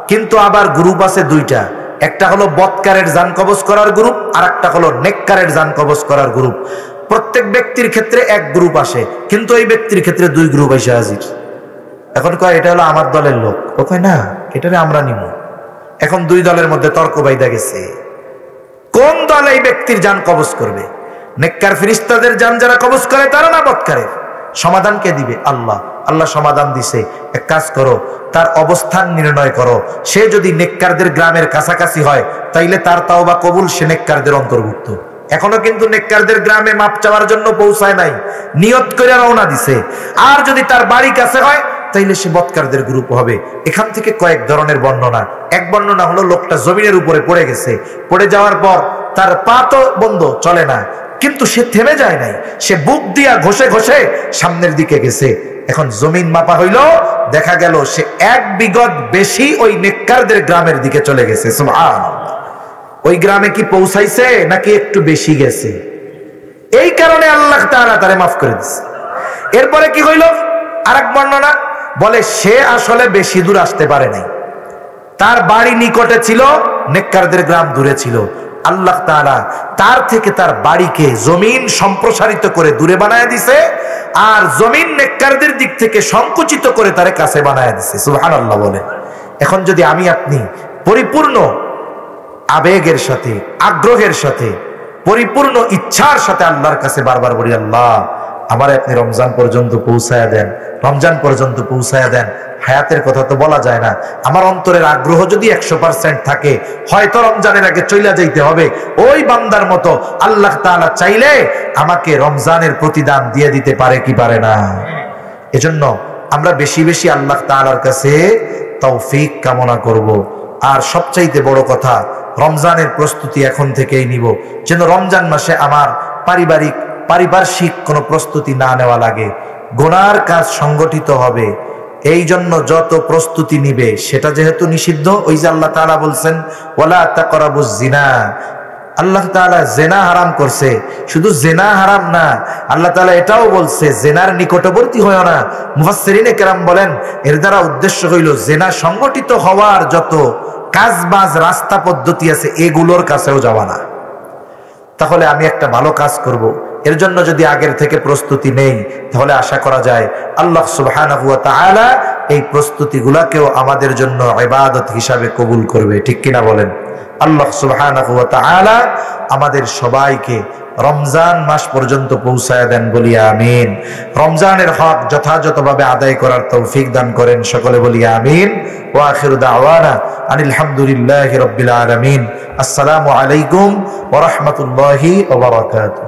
কিন্তু আবার গ্রুপ আছে দুইটা, একটা হলো বদকারের জান কবজ করার গ্রুপ, আর একটা হলো নেককারের জান কবজ করার গ্রুপ। প্রত্যেক ব্যক্তির ক্ষেত্রে এক গ্রুপ আসে, কিন্তু এই ব্যক্তির ক্ষেত্রে 2 গ্রুপ এসে হাজির। এখন কয় এটা হলো আমার দলের লোক, ও কয় না এটারে আমরা নিব। এখন 2 দলের মধ্যে তর্ক বাইদা গেছে, কোন দল এই ব্যক্তির জান কবজ করবে? নেককার ফেরেশতাদের জান যারা কবজ করে তারা না বদকারের? সমাধান কে দিবে? আল্লাহ। আল্লাহ সমাধান দিছে, এক কাজ করো, তার অবস্থান নির্ণয় করো। সে যদি নেককারদের গ্রামের কাছাকাছি হয় তাইলে তার তাওবা কবুল, সে নেককারদের অন্তর্ভুক্ত। এখনো কিন্তু নেককারদের গ্রামে মাপ চাওয়ার জন্য পৌঁছায় নাই, নিয়ত করে রওনা দিছে। আর যদি তার বাড়ি কাছে হয় তাইলে সে বদকারদের গ্রুপ হবে। এখান থেকে কয়েক ধরনের বর্ণনা। এক বর্ণনা হলো লোকটা জমিনের উপরে পড়ে গেছে, পড়ে যাওয়ার পর তার পা তো বন্ধ, চলে না, কিন্তু সে থেমে যায় নাই, সে বুক দিয়া ঘষে ঘষে সামনের দিকে গেছে। এখন জমিন মাপা হইল, দেখা গেল সে 1 বিগত বেশি ওই নেককারদের গ্রামের দিকে চলে গেছে। সুবহানাল্লাহ। ওই গ্রামে কি পৌঁছাইছে নাকি একটু বেশি গেছে? এই কারণে আল্লাহ তাআলা তারে মাফ করে দিয়েছে। এরপরে কি হইল? আরেক বর্ণনা বলে সে আসলে বেশি দূর আসতে পারে নাই, তার বাড়ি নিকটে ছিল, নেককারদের গ্রাম দূরে ছিল। আল্লাহ তাআলা তার থেকে তার বাড়িকে জমিন সম্প্রসারিত করে দূরে বানায় দিছে, আর জমিন নেককারদের দিক থেকে সংকুচিত করে তারে কাছে বানায় দিছে। সুবহানাল্লাহ বলে। এখন যদি আমি আপনি পরিপূর্ণ আবেগের সাথে, আগ্রহের সাথে, পরিপূর্ণ ইচ্ছার সাথে আল্লাহর কাছে বারবার বলি, আল্লাহ আমার আপনি রমজান পর্যন্ত পৌঁছায়া দেন, রমজান পর্যন্ত পৌঁছায়া দেন, হায়াতের কথা তো বলা যায় না। আমার অন্তরের আগ্রহ যদি 100% থাকে, হয়তো রমজানের আগে চইলা যাইতে হবে। ওই বান্দার মতো আল্লাহ তাআলা চাইলে আমাকে রমজানের প্রতিদান দিয়ে দিতে পারে কি পারে না? এজন্য আমরা বেশি বেশি আল্লাহ তাআলার কাছে তৌফিক কামনা করব। আর সবচাইতে বড় কথা, রমজানের প্রস্তুতি এখন থেকেই নিব, যেন রমজান মাসে আমার পারিপার্শ্বিক কোনো প্রস্তুতি না নেওয়া লাগে। গুনার কাজ সংগঠিত হবে, এই জন্য যত প্রস্তুতি নিবে, সেটা যেহেতু নিষিদ্ধ, ওই যে আল্লাহ তাআলা বলছেন ওয়ালা তাকরাবুজ জিনা, আল্লাহ তাআলা জেনা হারাম করছে। শুধু জেনা হারাম না, আল্লাহ তাআলা এটাও বলছে জেনার নিকটবর্তী হয়ো না। মুফাসসিরিনে কেরাম বলেন এর দ্বারা উদ্দেশ্য হইল জেনা সংগঠিত হওয়ার যত কাজবাজ রাস্তা পদ্ধতি আছে এগুলোর কাছেও যাওয়া না। তাহলে আমি একটা ভালো কাজ করব, এর জন্য যদি আগের থেকে প্রস্তুতি নেই, তাহলে আশা করা যায় আল্লাহ সুবহানাহু ওয়া তাআলা এই প্রস্তুতিগুলোকেও আমাদের জন্য ইবাদত হিসাবে কবুল করবে। ঠিক কিনা বলেন? আল্লাহ সুবহানাহু ওয়া তাআলা আমাদের সবাইকে রমজান মাস পর্যন্ত পৌঁছায় দেন, বলি আমিন। রমজানের হক যথাযথভাবে আদায় করার তৌফিক দান করেন, সকলে বলি আমিন। ওয়া আখিরু দাওয়ানা আনিল হামদুলিল্লাহি রাব্বিল আলামিন। আসসালামু আলাইকুম ওয়া রাহমাতুল্লাহি ওয়া বারাকাতুহু।